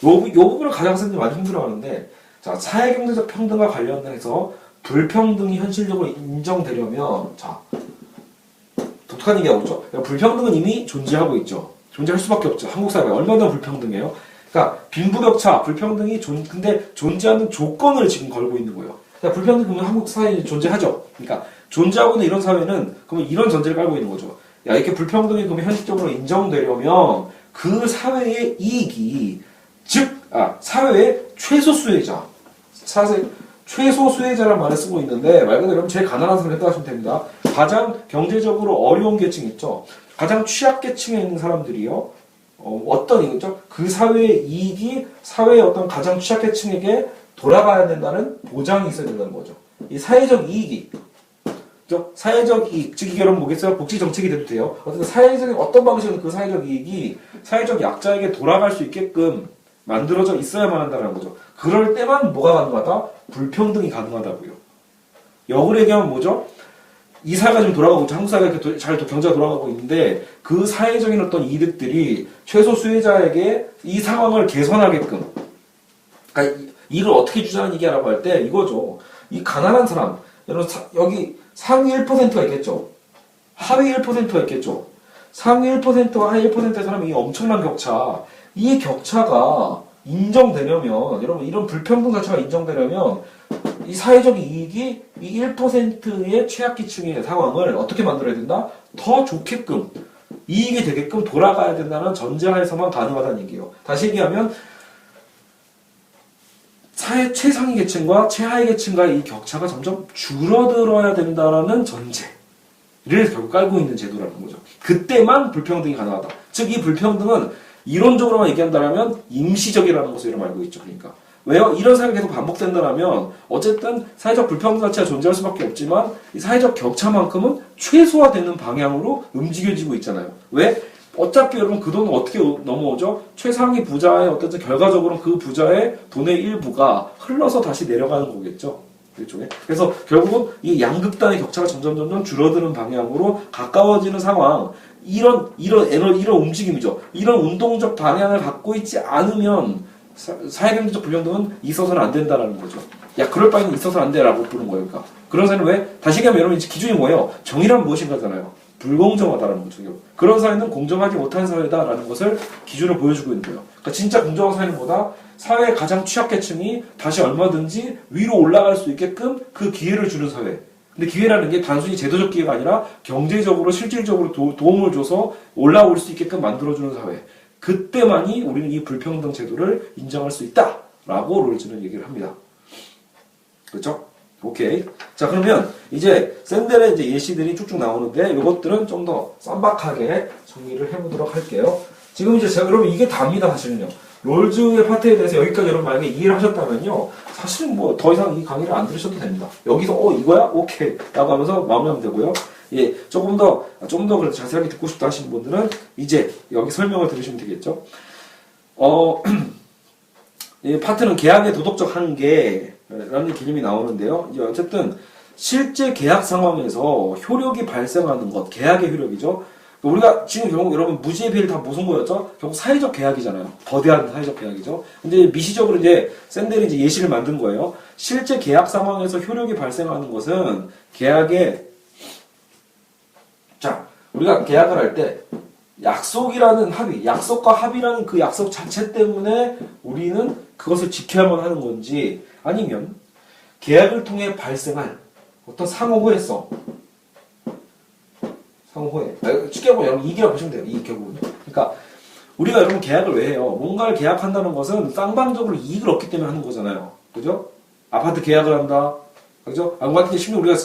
부분을 가장 학생들이 많이 힘들어하는데, 자, 사회경제적 평등과 관련해서 불평등이 현실적으로 인정되려면, 자, 독특한 얘기하고 있죠. 그러니까 불평등은 이미 존재하고 있죠. 존재할 수밖에 없죠. 한국 사회가 얼마나 불평등해요. 그러니까 빈부격차, 불평등이 근데 존재하는 조건을 지금 걸고 있는 거예요. 그러니까 불평등 그러면 한국 사회에 존재하죠. 그러니까 존재하고 있는 이런 사회는 그러면 이런 전제를 깔고 있는 거죠. 야, 이렇게 불평등이 그러면 현실적으로 인정되려면 그 사회의 이익이 사회의 최소 수혜자란 말을 쓰고 있는데 말 그대로 여러분 제일 가난한 사람을 생각하시면 됩니다. 가장 경제적으로 어려운 계층 있죠. 가장 취약계층에 있는 사람들이요. 어떤 이거죠? 그 사회의 이익이 사회의 어떤 가장 취약계층에게 돌아가야 된다는 보장이 있어야 된다는 거죠. 이 사회적 이익이, 그죠? 사회적 이익, 즉 이게 여러분 뭐겠어요? 복지 정책이 돼도 돼요. 어쨌든 사회적인 어떤 방식으로 그 사회적 이익이 사회적 약자에게 돌아갈 수 있게끔 만들어져 있어야만 한다는 거죠. 그럴 때만 뭐가 가능하다? 불평등이 가능하다고요. 역으로 얘기하면 뭐죠? 이 사회가 지금 돌아가고 있죠. 한국 사회가 이렇게 잘 경제가 돌아가고 있는데 그 사회적인 어떤 이득들이 최소 수혜자에게 이 상황을 개선하게끔, 그러니까 이걸 어떻게 주자는 얘기라고 할 때 이거죠. 이 가난한 사람, 여러분 여기 상위 1%가 있겠죠. 하위 1%가 있겠죠. 상위 1%와 하위 1%의 사람이 엄청난 격차, 이 격차가 인정되려면, 여러분 이런 불평등 자체가 인정되려면 이 사회적 이익이 이 1%의 최악계층의 상황을 어떻게 만들어야 된다? 더 좋게끔, 이익이 되게끔 돌아가야 된다는 전제하에서만 가능하다는 얘기예요. 다시 얘기하면 사회 최상위 계층과 최하위 계층과의 이 격차가 점점 줄어들어야 된다는 전제를 결국 깔고 있는 제도라는 거죠. 그때만 불평등이 가능하다. 즉 이 불평등은 이론적으로만 얘기한다면 임시적이라는 것을 여러분 알고 있죠. 그러니까 왜요? 이런 사회가 계속 반복된다면 어쨌든 사회적 불평등 자체가 존재할 수밖에 없지만 이 사회적 격차만큼은 최소화되는 방향으로 움직여지고 있잖아요. 왜? 어차피 여러분 그 돈은 어떻게 넘어오죠? 최상위 부자의 어쨌든 결과적으로 그 부자의 돈의 일부가 흘러서 다시 내려가는 거겠죠. 일종의. 그래서 결국은 이 양극단의 격차가 점점 줄어드는 방향으로 가까워지는 상황, 이런 움직임이죠. 이런 운동적 방향을 갖고 있지 않으면 사회경제적 불평등은 있어서는 안 된다라는 거죠. 야, 그럴 바에는 있어서는 안 돼라고 부른 거예요. 그러니까 그런 사회는 왜? 다시 얘기하면 여러분 기준이 뭐예요? 정의란 무엇인가잖아요. 불공정하다라는 거죠. 그런 사회는 공정하지 못한 사회다라는 것을 기준으로 보여주고 있는 거예요. 그러니까 진짜 공정한 사회는 뭐다? 사회의 가장 취약계층이 다시 얼마든지 위로 올라갈 수 있게끔 그 기회를 주는 사회. 근데 기회라는 게 단순히 제도적 기회가 아니라 경제적으로 실질적으로 도움을 줘서 올라올 수 있게끔 만들어주는 사회. 그때만이 우리는 이 불평등 제도를 인정할 수 있다라고 롤즈는 얘기를 합니다. 그렇죠? 오케이. 자, 그러면 이제 샌델의 이제 예시들이 쭉쭉 나오는데 이것들은 좀 더 쌈박하게 정리를 해보도록 할게요. 지금 이제 제가 여러분 이게 답니다, 사실은요. 롤즈의 파트에 대해서 여기까지 여러분 만약에 이해를 하셨다면요, 사실은 뭐 더 이상 이 강의를 안 들으셔도 됩니다. 여기서 이거야? 오케이 라고 하면서 마무리하면 되고요. 예, 좀 더 그래도 자세하게 듣고 싶다 하시는 분들은 이제 여기 설명을 들으시면 되겠죠. 이 파트는 계약의 도덕적 한계라는 개념이 나오는데요. 이제 어쨌든 실제 계약 상황에서 효력이 발생하는 것, 계약의 효력이죠. 우리가 지금 결국 여러분 무지의 비를 다 무슨 거였죠? 결국 사회적 계약이잖아요. 거대한 사회적 계약이죠. 근데 미시적으로 이제 샌델이 이제 예시를 만든 거예요. 실제 계약 상황에서 효력이 발생하는 것은 계약의, 자, 우리가 계약을 할 때 약속이라는 합의, 약속과 합의라는 그 약속 자체 때문에 우리는 그것을 지켜야만 하는 건지, 아니면 계약을 통해 발생할 어떤 상호후회성, 상호후회. 쉽게 보면 여러분 이익이라고 보시면 돼요. 이익 결국은요. 그러니까 우리가 여러분 계약을 왜 해요? 뭔가를 계약한다는 것은 쌍방적으로 이익을 얻기 때문에 하는 거잖아요. 그죠? 아파트 계약을 한다. 그죠? 아파트 심지어 우리가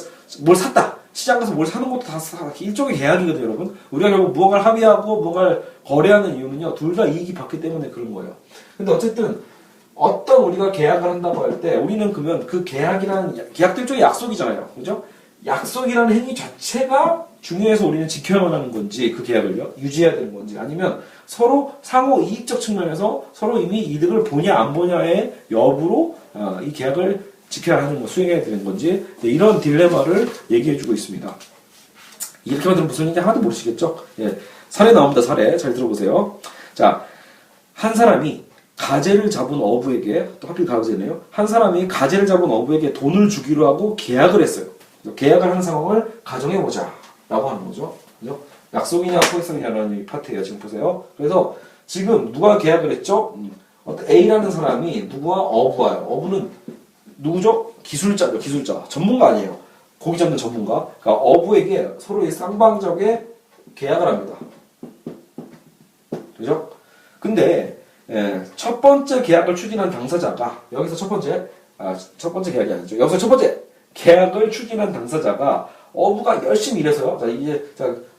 뭘 샀다. 시장 가서 뭘 사는 것도 다 일종의 계약이거든요, 여러분. 우리가 결국 무언가를 합의하고 무언가를 거래하는 이유는요, 둘 다 이익이 받기 때문에 그런 거예요. 근데 어쨌든 어떤 우리가 계약을 한다고 할 때 우리는 그러면 그 계약도 일종의 약속이잖아요. 그죠? 약속이라는 행위 자체가 중요해서 우리는 지켜야만 하는 건지, 그 계약을요, 유지해야 되는 건지, 아니면 서로 상호 이익적 측면에서 서로 이미 이득을 보냐 안 보냐의 여부로 이 계약을 지켜야 하는 거, 수행해야 되는 건지, 이런 딜레마를 얘기해주고 있습니다. 이렇게 만들면 무슨 얘기인지 하나도 모르시겠죠? 예. 사례 나옵니다. 사례. 잘 들어보세요. 자, 한 사람이 가재를 잡은 어부에게, 또 하필 가재네요. 한 사람이 가재를 잡은 어부에게 돈을 주기로 하고 계약을 했어요. 계약을 하는 상황을 가정해보자 라고 하는 거죠. 그죠? 약속이냐 포획성이냐라는 파트예요. 지금 보세요. 그래서 지금 누가 계약을 했죠? 어떤 A라는 사람이 누구와 어부와요. 어부는 누구죠? 기술자죠. 기술자. 전문가 아니에요. 고기 잡는 전문가. 그러니까 어부에게 서로의 쌍방적의 계약을 합니다. 그죠? 근데 첫 번째 계약을 추진한 당사자가, 여기서 첫 번째 계약이 아니죠. 여기서 첫 번째 계약을 추진한 당사자가 어부가 열심히 일해서요. 자, 이제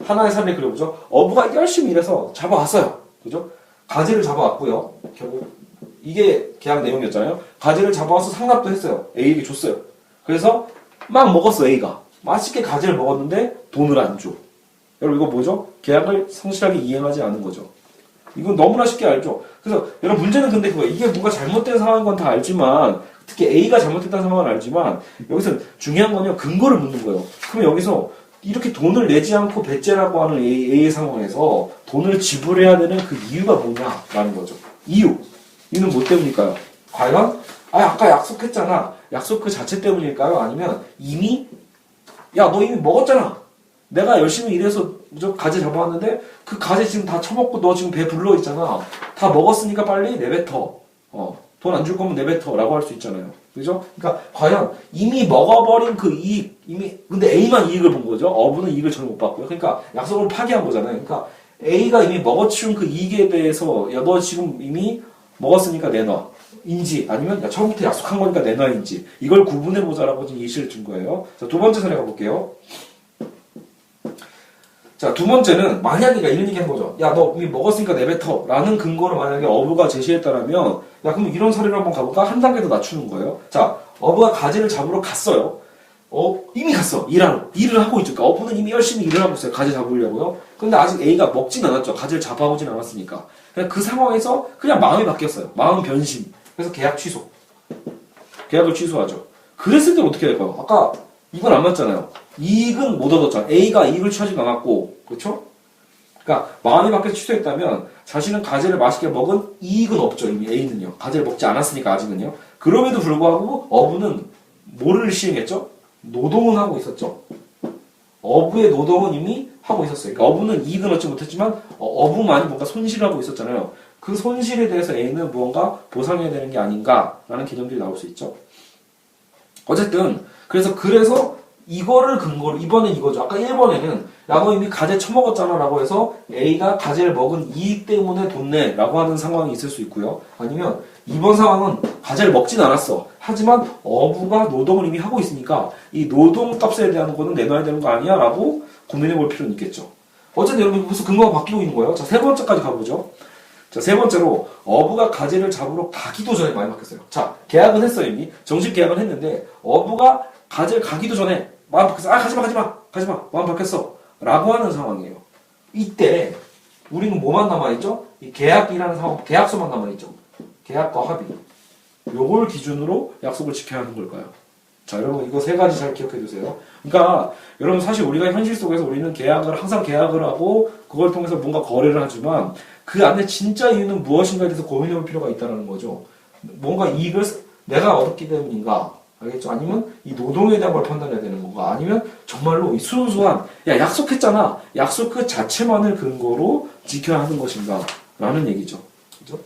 하나의 사례 그려보죠. 어부가 열심히 일해서 잡아왔어요. 그죠? 가지를 잡아왔고요. 결국 이게 계약 내용이었잖아요. 가지를 잡아와서 상납도 했어요. A에게 줬어요. 그래서 막 먹었어, A가. 맛있게 가지를 먹었는데 돈을 안 줘. 여러분 이거 뭐죠? 계약을 성실하게 이행하지 않은 거죠. 이건 너무나 쉽게 알죠. 그래서 여러분 문제는 근데 그거예요. 이게 뭔가 잘못된 상황인 건 다 알지만 특히 A가 잘못됐다는 상황은 알지만 여기서 중요한 건요. 근거를 묻는 거예요. 그럼 여기서 이렇게 돈을 내지 않고 배째라고 하는 A의 상황에서 돈을 지불해야 되는 그 이유가 뭐냐라는 거죠. 이유는 뭐 때문일까요? 과연 아까 약속했잖아. 약속 그 자체 때문일까요? 아니면 이미 너 이미 먹었잖아. 내가 열심히 일해서 가재 잡아왔는데 그 가재 지금 다 처먹고 너 지금 배 불러 있잖아. 다 먹었으니까 빨리 내뱉어. 돈 안 줄 거면 내뱉어 라고 할 수 있잖아요. 그죠? 그러니까 과연 이미 먹어버린 그 이익, 근데 A만 이익을 본 거죠. 어부는 이익을 전혀 못 봤고요. 그러니까 약속을 파기한 거잖아요. 그러니까 A가 이미 먹어치운 그 이익에 대해서 너 지금 이미 먹었으니까 내놔. 인지 아니면 처음부터 약속한 거니까 내놔인지 이걸 구분해보자라고 지금 예시를 준 거예요. 자, 두 번째 사례 가볼게요. 자, 두 번째는 만약에 이런 얘기 한 거죠. 너 이미 먹었으니까 내뱉어 라는 근거를 만약에 어부가 제시했다라면 그럼 이런 사례를 한번 가볼까? 한 단계 더 낮추는 거예요. 자, 어부가 가재를 잡으러 갔어요. 이미 갔어. 일을 하고 있죠. 그러니까 어부는 이미 열심히 일을 하고 있어요. 가재 잡으려고요. 근데 아직 A가 먹진 않았죠. 가재를 잡아오진 않았으니까. 그냥 그 상황에서 그냥 마음이 바뀌었어요. 마음 변심. 그래서 계약 취소. 계약을 취소하죠. 그랬을 때 어떻게 될까요? 아까 이건 안 맞잖아요. 이익은 못 얻었잖아. A가 이익을 취하지 않았고, 그렇죠? 그러니까 마음이 바뀌어서 취소했다면 자신은 가재를 맛있게 먹은 이익은 없죠. 이미 A는요. 가재를 먹지 않았으니까 아직은요. 그럼에도 불구하고 어부는 뭐를 시행했죠? 노동은 하고 있었죠. 어부의 노동은 이미 하고 있었어요. 그러니까 어부는 이익은 얻지 못했지만 어부만이 뭔가 손실을 하고 있었잖아요. 그 손실에 대해서 A는 무언가 보상해야 되는 게 아닌가라는 개념들이 나올 수 있죠. 어쨌든 그래서 이거를 근거로 이번엔 이거죠. 아까 1번에는 너 이미 가재 처먹었잖아 라고 해서 A가 가재를 먹은 이익 때문에 돈 내 라고 하는 상황이 있을 수 있고요. 아니면 이번 상황은 가재를 먹진 않았어. 하지만 어부가 노동을 이미 하고 있으니까 이 노동값에 대한 거는 내놔야 되는 거 아니야? 라고 고민해 볼 필요는 있겠죠. 어쨌든 여러분 벌써 근거가 바뀌고 있는 거예요. 자, 세 번째까지 가보죠. 자, 세 번째로 어부가 가재를 잡으러 가기도 전에 많이 바뀌었어요. 자, 계약은 했어요. 이미 정식 계약은 했는데 어부가 가재를 가기도 전에 마음 바뀌었어. 가지마 마음 바뀌었어 라고 하는 상황이에요. 이때 우리는 뭐만 남아있죠? 이 계약이라는 상황, 계약서만 남아있죠. 계약과 합의. 요걸 기준으로 약속을 지켜야 하는 걸까요? 자, 여러분 이거 세 가지 잘 기억해 두세요. 그러니까 여러분 사실 우리가 현실 속에서 우리는 항상 계약을 하고 그걸 통해서 뭔가 거래를 하지만 그 안에 진짜 이유는 무엇인가에 대해서 고민해 볼 필요가 있다는 거죠. 뭔가 이익을 내가 얻었기 때문인가? 알겠죠? 아니면 이 노동에 대한 걸 판단해야 되는 건가? 아니면 정말로 이 순수한 약속했잖아. 약속 그 자체만을 근거로 지켜야 하는 것인가? 라는 얘기죠. 그죠?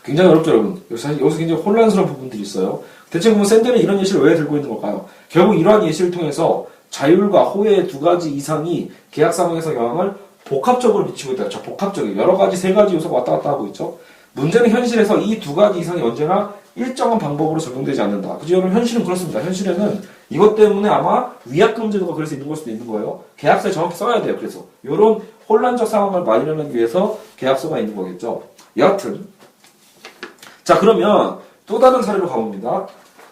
굉장히 어렵죠, 여러분. 여기서 굉장히 혼란스러운 부분들이 있어요. 대체 그러면 샌델은 이런 예시를 왜 들고 있는 걸까요? 결국 이러한 예시를 통해서 자율과 호의 두 가지 이상이 계약 상황에서 영향을 복합적으로 미치고 있다. 저 복합적이에요. 여러 가지 세 가지 요소가 왔다 갔다 하고 있죠. 문제는 현실에서 이 두 가지 이상이 언제나 일정한 방법으로 적용되지 않는다. 그죠? 여러분 현실은 그렇습니다. 현실에는 이것 때문에 아마 위약금 제도가 그래서 있는 걸 수도 있는 거예요. 계약서에 정확히 써야 돼요. 그래서 이런 혼란적 상황을 마련하기 위해서 계약서가 있는 거겠죠. 여하튼 자, 그러면 또 다른 사례로 가봅니다.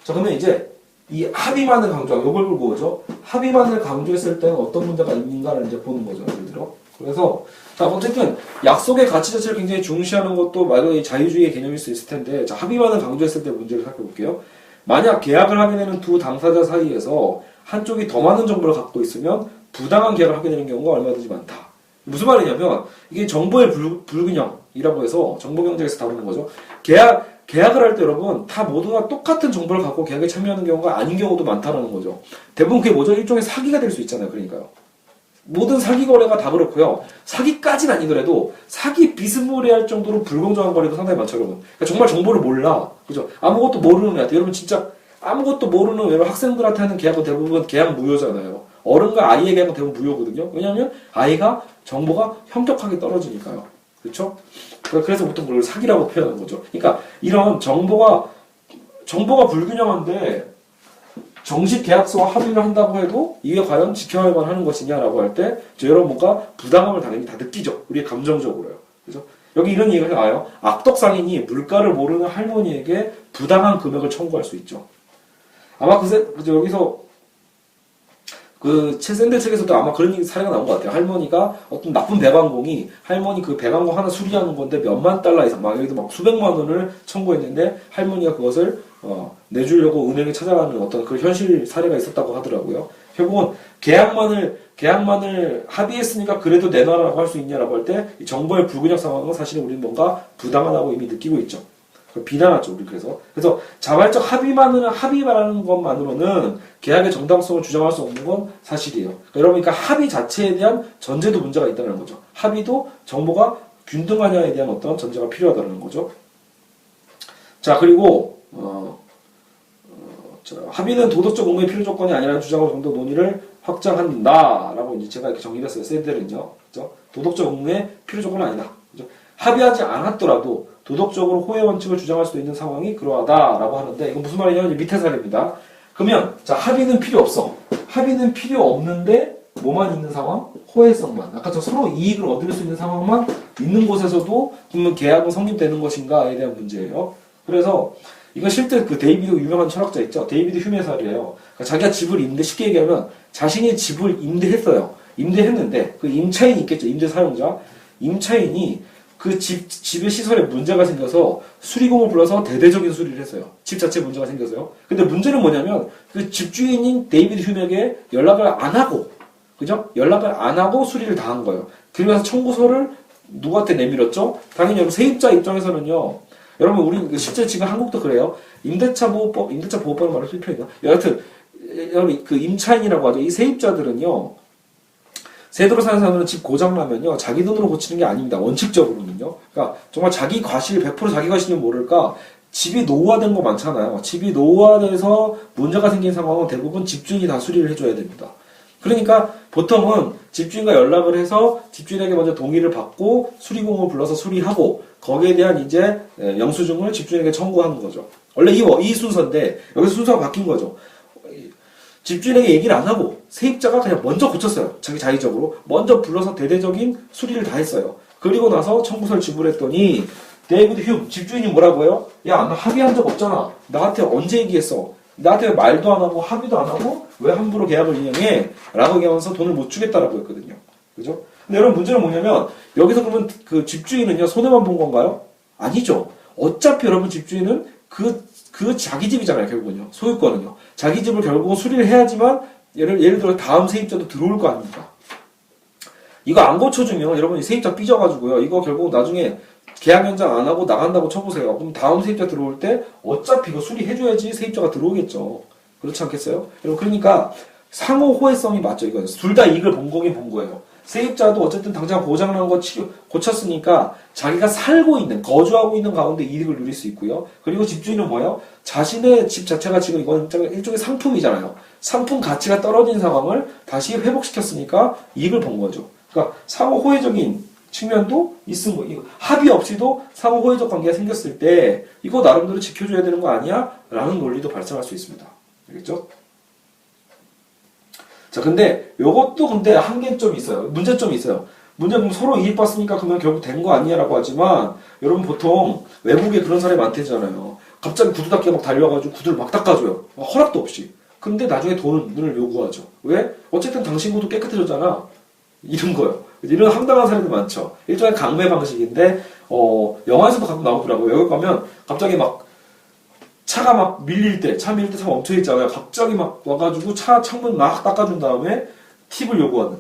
자, 그러면 이제 이 합의만을 강조하고 이걸 보고 오죠. 합의만을 강조했을 때는 어떤 문제가 있는가를 이제 보는 거죠. 예를 들어. 그래서 자, 어쨌든 약속의 가치 자체를 굉장히 중시하는 것도 말 그대로 자유주의의 개념일 수 있을 텐데, 자, 합의만을 강조했을 때 문제를 살펴볼게요. 만약 계약을 하게 되는 두 당사자 사이에서 한쪽이 더 많은 정보를 갖고 있으면 부당한 계약을 하게 되는 경우가 얼마든지 많다. 무슨 말이냐면 이게 정보의 불균형이라고 해서 정보경제에서 다루는 거죠. 계약을 할 때 여러분 다 모두가 똑같은 정보를 갖고 계약에 참여하는 경우가 아닌 경우도 많다는 거죠. 대부분 그게 뭐죠? 일종의 사기가 될 수 있잖아요. 그러니까요. 모든 사기 거래가 다 그렇고요. 사기까지는 아니더라도 사기 비스무리할 정도로 불공정한 거래도 상당히 많죠, 여러분. 그러니까 정말 정보를 몰라. 그죠? 아무것도 모르는 애한테, 여러분 진짜 아무것도 모르는 여러분 학생들한테 하는 계약은 대부분 계약 무효잖아요. 어른과 아이의 계약은 대부분 무효거든요. 왜냐하면 아이가 정보가 현격하게 떨어지니까요. 그렇죠? 그래서 보통 그걸 사기라고 표현하는 거죠. 그러니까 이런 정보가 불균형한데 정식 계약서와 합의를 한다고 해도 이게 과연 지켜야만 하는 것이냐라고 할 때 여러분 뭔가 부당함을 당연히 다 느끼죠. 우리의 감정적으로요. 그죠? 여기 이런 얘기가 나와요. 악덕상인이 물가를 모르는 할머니에게 부당한 금액을 청구할 수 있죠. 아마 그죠? 여기서 샌들 책에서도 아마 그런 사례가 나온 것 같아요. 할머니가 어떤 나쁜 배관공이 할머니 그 배관공 하나 수리하는 건데 몇만 달러 이상, 막 예를 들어 막 수백만 원을 청구했는데 할머니가 그것을 내주려고 은행에 찾아가는 어떤 그 현실 사례가 있었다고 하더라고요. 결국은 계약만을 합의했으니까 그래도 내놔라고 할 수 있냐라고 할 때 이 정보의 불균형 상황은 사실은 우리는 뭔가 부당하다고 이미 느끼고 있죠. 비난하죠, 우리 그래서 자발적 합의라는 것만으로는 계약의 정당성을 주장할 수 없는 건 사실이에요. 그러니까 합의 자체에 대한 전제도 문제가 있다는 거죠. 합의도 정보가 균등하냐에 대한 어떤 전제가 필요하다는 거죠. 자, 그리고 합의는 도덕적 의무의 필요 조건이 아니라는 주장으로 정도 논의를 확장한다라고 이제 제가 이렇게 정리를 했어요. 샌들은요, 그죠? 도덕적 의무의 필요 조건은 아니다. 그죠? 합의하지 않았더라도 도덕적으로 호혜 원칙을 주장할 수도 있는 상황이 그러하다라고 하는데 이건 무슨 말이냐면 밑에 사례입니다. 그러면 자 합의는 필요 없어. 합의는 필요 없는데 뭐만 있는 상황? 호혜성만. 아까처럼 서로 이익을 얻을 수 있는 상황만 있는 곳에서도 그러면 계약은 성립되는 것인가에 대한 문제예요. 그래서 이건 실제 그 데이비드 유명한 철학자 있죠. 데이비드 휴메 사례예요. 그러니까 자기가 집을 쉽게 얘기하면 자신이 집을 임대했어요. 임대했는데 그 임차인이 있겠죠. 임대 사용자. 임차인이 그 집의 시설에 문제가 생겨서 수리공을 불러서 대대적인 수리를 했어요. 집 자체에 문제가 생겨서요. 근데 문제는 뭐냐면 그 집주인인 데이비드 휴맥에 연락을 안 하고, 그죠? 연락을 안 하고 수리를 다 한 거예요. 그래서 청구서를 누구한테 내밀었죠? 당연히 여러분 세입자 입장에서는요. 여러분 우리 실제 지금 한국도 그래요. 임대차 보호법은 말을 쓸 필요 있나? 여하튼 여러분 그 임차인이라고 하죠. 이 세입자들은요. 세대로 사는 사람은 집 고장나면요, 자기 돈으로 고치는 게 아닙니다. 원칙적으로는요. 그러니까 정말 자기 과실, 100% 자기 과실이면 모를까, 집이 노후화된 거 많잖아요. 집이 노후화돼서 문제가 생긴 상황은 대부분 집주인이 다 수리를 해줘야 됩니다. 그러니까 보통은 집주인과 연락을 해서 집주인에게 먼저 동의를 받고 수리공을 불러서 수리하고 거기에 대한 이제 영수증을 집주인에게 청구하는 거죠. 원래 이 순서인데 여기서 순서가 바뀐 거죠. 집주인에게 얘기를 안 하고 세입자가 그냥 먼저 고쳤어요. 자의적으로. 먼저 불러서 대대적인 수리를 다 했어요. 그리고 나서 청구서를 지불했더니 데이비드 휴 집주인이 뭐라고 해요? 야, 나 합의한 적 없잖아. 나한테 언제 얘기했어? 나한테 말도 안 하고 합의도 안 하고 왜 함부로 계약을 인용해? 라고 얘기하면서 돈을 못 주겠다라고 했거든요. 그죠? 근데 여러분 문제는 뭐냐면 여기서 그러면 그 집주인은요 손해만 본 건가요? 아니죠. 어차피 여러분 집주인은 그 자기 집이잖아요, 결국은요. 소유권은요. 자기 집을 결국은 수리를 해야지만, 예를 들어 다음 세입자도 들어올 거 아닙니까? 이거 안 고쳐주면, 여러분 세입자 삐져가지고요. 이거 결국 나중에 계약 연장 안 하고 나간다고 쳐보세요. 그럼 다음 세입자 들어올 때 어차피 이거 수리해줘야지 세입자가 들어오겠죠. 그렇지 않겠어요? 여러분, 그러니까 상호 호혜성이 맞죠, 이거는. 둘 다 이익을 본 거긴 본 거예요. 세입자도 어쨌든 당장 고장난 거 고쳤으니까 자기가 살고 있는, 거주하고 있는 가운데 이익을 누릴 수 있고요. 그리고 집주인은 뭐예요? 자신의 집 자체가 지금 이건 일종의 상품이잖아요. 상품 가치가 떨어진 상황을 다시 회복시켰으니까 이익을 본 거죠. 그러니까 상호 호혜적인 측면도 있은 거예요. 합의 없이도 상호 호혜적 관계가 생겼을 때 이거 나름대로 지켜줘야 되는 거 아니야? 라는 논리도 발생할 수 있습니다. 알겠죠? 자, 근데 요것도 근데 한계점이 있어요. 문제점이 있어요. 문제는 서로 이익 봤으니까 그러면 결국 된 거 아니냐라고 하지만 여러분 보통 외국에 그런 사람이 많대잖아요. 갑자기 구두 닦기가 막 달려가지고 구두를 막 닦아줘요. 허락도 없이. 근데 나중에 돈을 요구하죠. 왜? 어쨌든 당신 구두 깨끗해졌잖아. 이런 거요. 이런 황당한 사례도 많죠. 일종의 강매 방식인데 영화에서도 가끔 나오더라고요. 여기 가면 갑자기 막 차가 막 밀릴 때, 차 밀릴 때 차 멈춰 있잖아요. 갑자기 막 와가지고 차 창문 막 닦아준 다음에 팁을 요구하는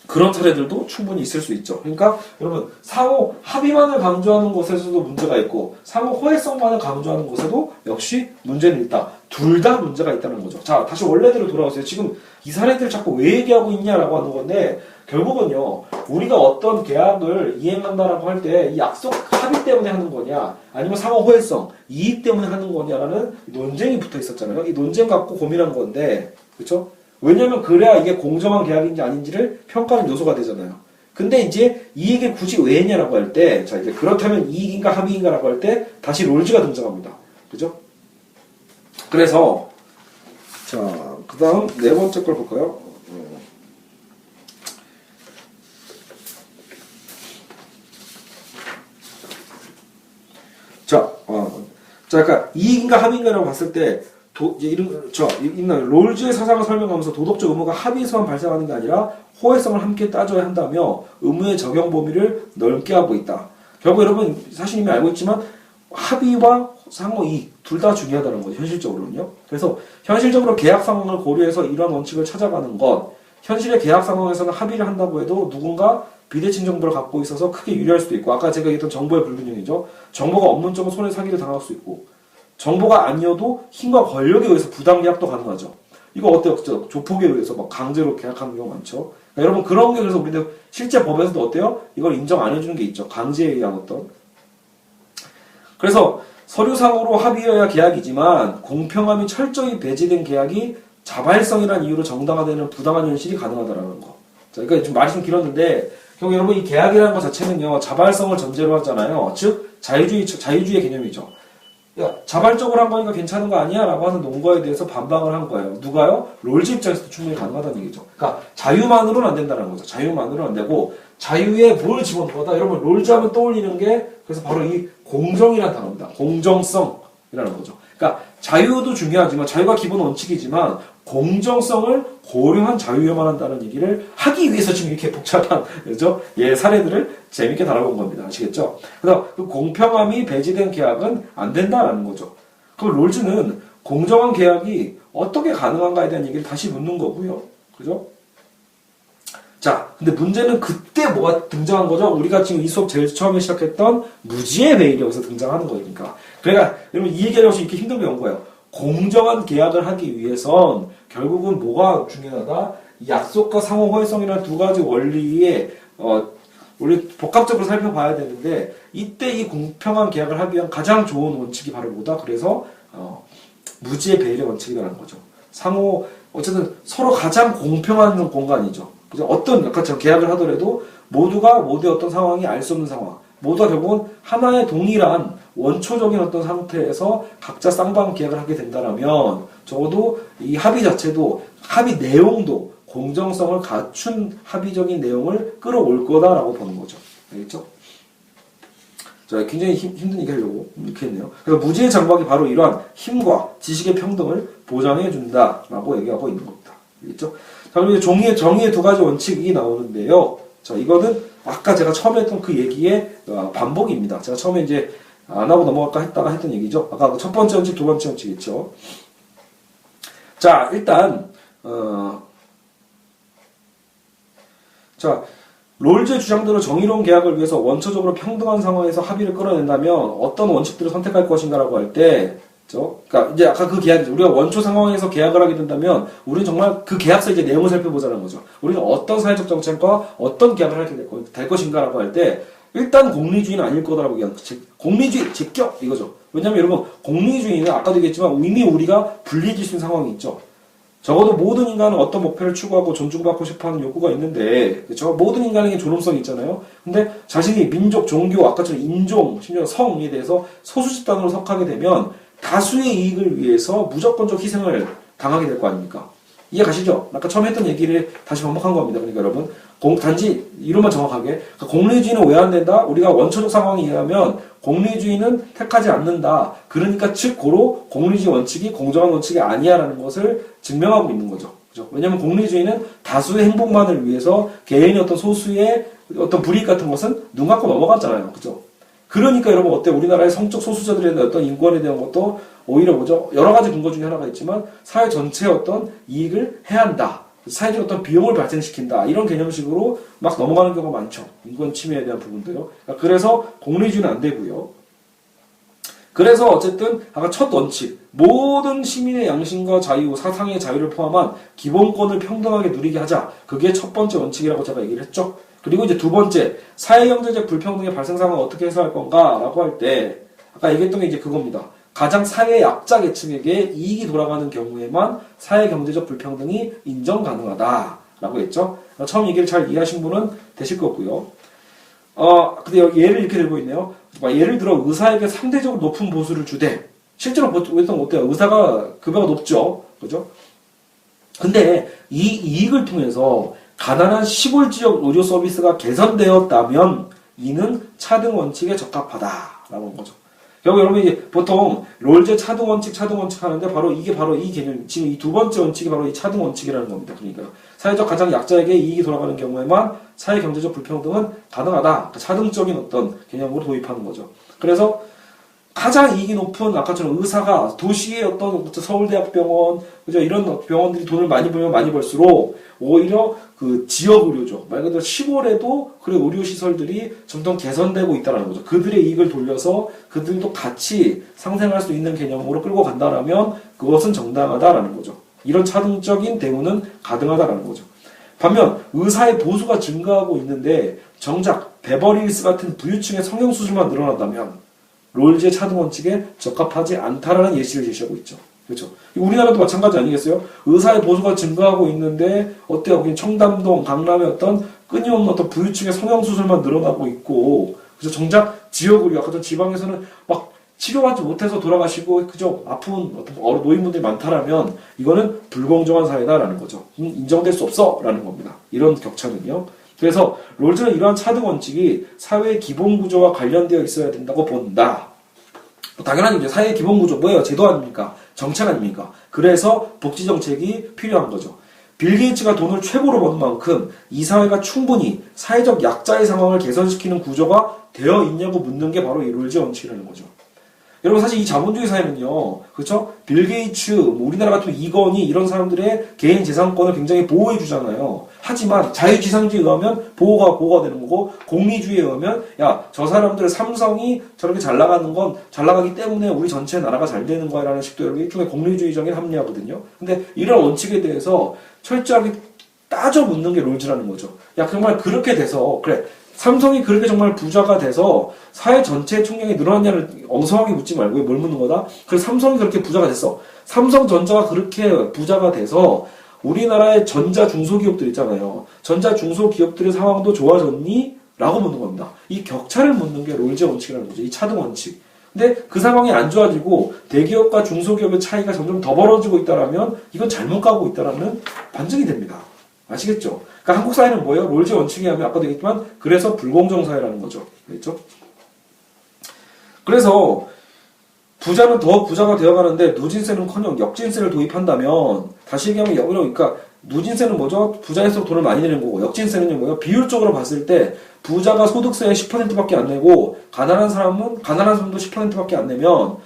그런 사례들도 충분히 있을 수 있죠. 그러니까 여러분 상호 합의만을 강조하는 곳에서도 문제가 있고 상호 호혜성만을 강조하는 곳에도 역시 문제는 있다. 둘 다 문제가 있다는 거죠. 자, 다시 원래대로 돌아오세요. 지금 이 사례들 자꾸 왜 얘기하고 있냐라고 하는 건데 결국은요. 우리가 어떤 계약을 이행한다라고 할 때 이 약속 합의 때문에 하는 거냐 아니면 상호 호혜성, 이익 때문에 하는 거냐라는 논쟁이 붙어 있었잖아요. 이 논쟁 갖고 고민한 건데 그렇죠? 왜냐면 그래야 이게 공정한 계약인지 아닌지를 평가하는 요소가 되잖아요. 근데 이제 이익이 굳이 왜 했냐라고 할 때, 자, 이제 그렇다면 이익인가 합의인가라고 할 때 다시 롤즈가 등장합니다. 그죠? 그래서, 자, 그 다음 네 번째 걸 볼까요? 자, 그러니까 이익인가 합의인가라고 봤을 때 롤즈의 사상을 설명하면서 도덕적 의무가 합의에서만 발생하는 게 아니라 호혜성을 함께 따져야 한다며 의무의 적용 범위를 넓게 하고 있다. 결국 여러분 사실 이미 알고 있지만 합의와 상호 이익 둘 다 중요하다는 거죠. 현실적으로는요. 그래서 현실적으로 계약 상황을 고려해서 이러한 원칙을 찾아가는 것, 현실의 계약 상황에서는 합의를 한다고 해도 누군가 비대칭 정보를 갖고 있어서 크게 유리할 수도 있고, 아까 제가 얘기했던 정보의 불균형이죠. 정보가 없는 쪽은 손해 사기를 당할 수 있고, 정보가 아니어도 힘과 권력에 의해서 부당 계약도 가능하죠. 이거 어때요? 조폭에 의해서 막 강제로 계약하는 경우 많죠. 그러니까 여러분 그런 게 그래서 우리는 실제 법에서도 어때요? 이걸 인정 안 해주는 게 있죠. 강제에 의한 어떤. 그래서 서류상으로 합의여야 계약이지만 공평함이 철저히 배제된 계약이 자발성이라는 이유로 정당화되는 부당한 현실이 가능하다라는 거. 자, 그러니까 좀 말이 좀 길었는데 결국 여러분 이 계약이라는 것 자체는요 자발성을 전제로 하잖아요. 즉 자유주의 개념이죠. 야, 자발적으로 한 거니까 괜찮은 거 아니야? 라고 하는 논거에 대해서 반박을 한 거예요. 누가요? 롤즈 입장에서도 충분히 가능하다는 얘기죠. 그러니까 자유만으로는 안 된다는 거죠. 자유만으로는 안 되고 자유에 뭘 집어넣은 거다. 여러분 롤즈 하면 떠올리는 게 그래서 바로 이 공정이라는 단어입니다. 공정성이라는 거죠. 그러니까 자유도 중요하지만 자유가 기본 원칙이지만 공정성을 고려한 자유여만 한다는 얘기를 하기 위해서 지금 이렇게 복잡한 그죠? 예, 사례들을 재밌게 다뤄본 겁니다. 아시겠죠? 그래서 그 공평함이 배제된 계약은 안 된다라는 거죠. 그럼 롤즈는 공정한 계약이 어떻게 가능한가에 대한 얘기를 다시 묻는 거고요. 그죠? 자, 근데 문제는 그때 뭐가 등장한 거죠? 우리가 지금 이 수업 제일 처음에 시작했던 무지의 배일이 여기서 등장하는 거니까. 그러니까 여러분 이 얘기를 이렇게 힘들게 온 거예요. 공정한 계약을 하기 위해선 결국은 뭐가 중요하다? 약속과 상호 허용성이라는 두 가지 원리에 우리 복합적으로 살펴봐야 되는데 이때 이 공평한 계약을 하기 위한 가장 좋은 원칙이 바로 뭐다? 그래서 무지의 배일의 원칙이라는 거죠. 상호 어쨌든 서로 가장 공평한 공간이죠. 그죠? 어떤 약간처럼 계약을 하더라도 모두가 모두의 어떤 상황이 알 수 없는 상황, 모두가 결국은 하나의 동일한 원초적인 어떤 상태에서 각자 쌍방 계약을 하게 된다라면 적어도 이 합의 자체도 합의 내용도 공정성을 갖춘 합의적인 내용을 끌어올 거다라고 보는 거죠. 알겠죠? 자, 굉장히 힘든 얘기 하려고 이렇게 했네요. 그래서 무지의 장박이 바로 이러한 힘과 지식의 평등을 보장해 준다라고 얘기하고 있는 겁니다. 알겠죠? 자, 그리고 이제 정의의 두 가지 원칙이 나오는데요. 자, 이거는 아까 제가 처음에 했던 그 얘기의 반복입니다. 제가 처음에 이제 안 하고 넘어갈까 했다가 했던 얘기죠. 아까 첫 번째 원칙, 두 번째 원칙이죠. 자, 일단 자, 롤즈의 주장대로 정의로운 계약을 위해서 원초적으로 평등한 상황에서 합의를 끌어낸다면 어떤 원칙들을 선택할 것인가라고 할 때, 그러니까 이제 아까 그 계약, 우리가 원초 상황에서 계약을 하게 된다면 우리는 정말 그 계약서 이제 내용을 살펴보자는 거죠. 우리는 어떤 사회적 정책과 어떤 계약을 하게 될 것인가라고 할 때 일단 공리주의는 아닐 거다라고 얘기하는 거죠. 공리주의 직격 이거죠. 왜냐하면 여러분 공리주의는 아까도 얘기했지만 이미 우리가 분리해질 수 있는 상황이 있죠. 적어도 모든 인간은 어떤 목표를 추구하고 존중받고 싶어하는 욕구가 있는데, 그렇죠? 모든 인간에게 존엄성이 있잖아요. 근데 자신이 민족, 종교, 아까처럼 인종, 심지어 성에 대해서 소수 집단으로 속하게 되면 다수의 이익을 위해서 무조건적 희생을 당하게 될 거 아닙니까? 이해 가시죠? 아까 처음 했던 얘기를 다시 반복한 겁니다. 그러니까 여러분, 단지 이름만 정확하게 그러니까 공리주의는 왜 안 된다? 우리가 원초적 상황에 의하면 공리주의는 택하지 않는다. 그러니까 즉 고로 공리주의 원칙이 공정한 원칙이 아니야라는 것을 증명하고 있는 거죠. 그죠? 왜냐하면 공리주의는 다수의 행복만을 위해서 개인의 어떤 소수의 어떤 불이익 같은 것은 눈 감고 넘어갔잖아요. 그죠? 그러니까 여러분 어때? 우리나라의 성적 소수자들에 대한 어떤 인권에 대한 것도 오히려 뭐죠? 여러 가지 근거 중에 하나가 있지만 사회 전체의 어떤 이익을 해야 한다. 사회적 어떤 비용을 발생시킨다. 이런 개념식으로 막 넘어가는 경우가 많죠. 인권 침해에 대한 부분도요. 그래서 공리주의는 안 되고요. 그래서 어쨌든 아까 첫 원칙, 모든 시민의 양심과 자유, 사상의 자유를 포함한 기본권을 평등하게 누리게 하자. 그게 첫 번째 원칙이라고 제가 얘기를 했죠. 그리고 이제 두 번째, 사회경제적 불평등의 발생 상황을 어떻게 해소할 건가? 라고 할 때, 아까 얘기했던 게 이제 그겁니다. 가장 사회 약자 계층에게 이익이 돌아가는 경우에만 사회경제적 불평등이 인정 가능하다라고 했죠. 처음 얘기를 잘 이해하신 분은 되실 거고요. 근데 여기 예를 이렇게 들고 있네요. 예를 들어 의사에게 상대적으로 높은 보수를 주되 실제로 보통 어때요? 의사가 급여가 높죠, 그죠? 근데 이 이익을 통해서 가난한 시골 지역 의료 서비스가 개선되었다면 이는 차등 원칙에 적합하다라는 거죠. 결국 여러분 이제 보통 롤제 차등 원칙 하는데 바로 이게 바로 이 개념, 지금 이 두 번째 원칙이 바로 이 차등 원칙이라는 겁니다. 그러니까 사회적 가장 약자에게 이익이 돌아가는 경우에만 사회 경제적 불평등은 가능하다. 그러니까 차등적인 어떤 개념으로 도입하는 거죠. 그래서 가장 이익이 높은 아까처럼 의사가 도시의 어떤 서울대학병원, 그죠? 이런 병원들이 돈을 많이 벌면 많이 벌수록 오히려 그 지역 의료죠. 말 그대로 시골에도 그래 의료 시설들이 점점 개선되고 있다는 거죠. 그들의 이익을 돌려서 그들도 같이 상생할 수 있는 개념으로 끌고 간다라면 그것은 정당하다라는 거죠. 이런 차등적인 대우는 가능하다라는 거죠. 반면 의사의 보수가 증가하고 있는데 정작 베버리힐스 같은 부유층의 성형수술만 늘어난다면 롤즈의 차등 원칙에 적합하지 않다라는 예시를 제시하고 있죠. 그렇죠. 우리나라도 마찬가지 아니겠어요? 의사의 보수가 증가하고 있는데 어때요? 거기 청담동, 강남의 어떤 끊임없는 어떤 부유층의 성형수술만 늘어나고 있고, 그죠? 정작 지역으로 아까 지방에서는 막 치료받지 못해서 돌아가시고, 그죠? 아픈 어떤 노인분들이 많다라면 이거는 불공정한 사회다라는 거죠. 인정될 수 없어라는 겁니다. 이런 격차는요. 그래서 롤즈는 이러한 차등 원칙이 사회의 기본 구조와 관련되어 있어야 된다고 본다. 당연한 이제 사회의 기본 구조 뭐예요? 제도 아닙니까? 정책 아닙니까? 그래서 복지 정책이 필요한 거죠. 빌 게이츠가 돈을 최고로 버는 만큼 이 사회가 충분히 사회적 약자의 상황을 개선시키는 구조가 되어 있냐고 묻는 게 바로 이 롤즈 원칙이라는 거죠. 여러분 사실 이 자본주의 사회는요, 그렇죠? 빌 게이츠, 우리나라 같은 이건희 이런 사람들의 개인 재산권을 굉장히 보호해 주잖아요. 하지만 자유지상주의에 의하면 보호가 되는 거고, 공리주의에 의하면 야, 저 사람들 삼성이 저렇게 잘 나가는 건 잘 나가기 때문에 우리 전체 나라가 잘 되는 거야라는 식도 여러분 일종의 공리주의적인 합리화거든요. 근데 이런 원칙에 대해서 철저하게 따져 묻는 게 롤즈라는 거죠. 야, 정말 그렇게 돼서 그래. 삼성이 그렇게 정말 부자가 돼서 사회 전체의 총량이 늘어났냐를 엉성하게 묻지 말고 뭘 묻는 거다? 그래서 삼성이 그렇게 부자가 됐어. 삼성전자가 그렇게 부자가 돼서 우리나라의 전자 중소기업들 있잖아요. 전자 중소기업들의 상황도 좋아졌니? 라고 묻는 겁니다. 이 격차를 묻는 게 롤즈 원칙이라는 거죠. 이 차등 원칙. 근데 그 상황이 안 좋아지고 대기업과 중소기업의 차이가 점점 더 벌어지고 있다라면 이건 잘못 가고 있다라는 반증이 됩니다. 아시겠죠? 그러니까 한국 사회는 뭐예요? 롤즈 원칙에 하면 아까도 얘기했지만 그래서 불공정 사회라는 거죠. 그렇죠? 그래서 부자는 더 부자가 되어가는데 누진세는커녕 역진세를 도입한다면 다시 얘기하면 그러니까 누진세는 뭐죠? 부자에서 돈을 많이 내는 거고 역진세는요 뭐예요? 비율적으로 봤을 때 부자가 소득세의 10%밖에 안 내고 가난한 사람도 10%밖에 안 내면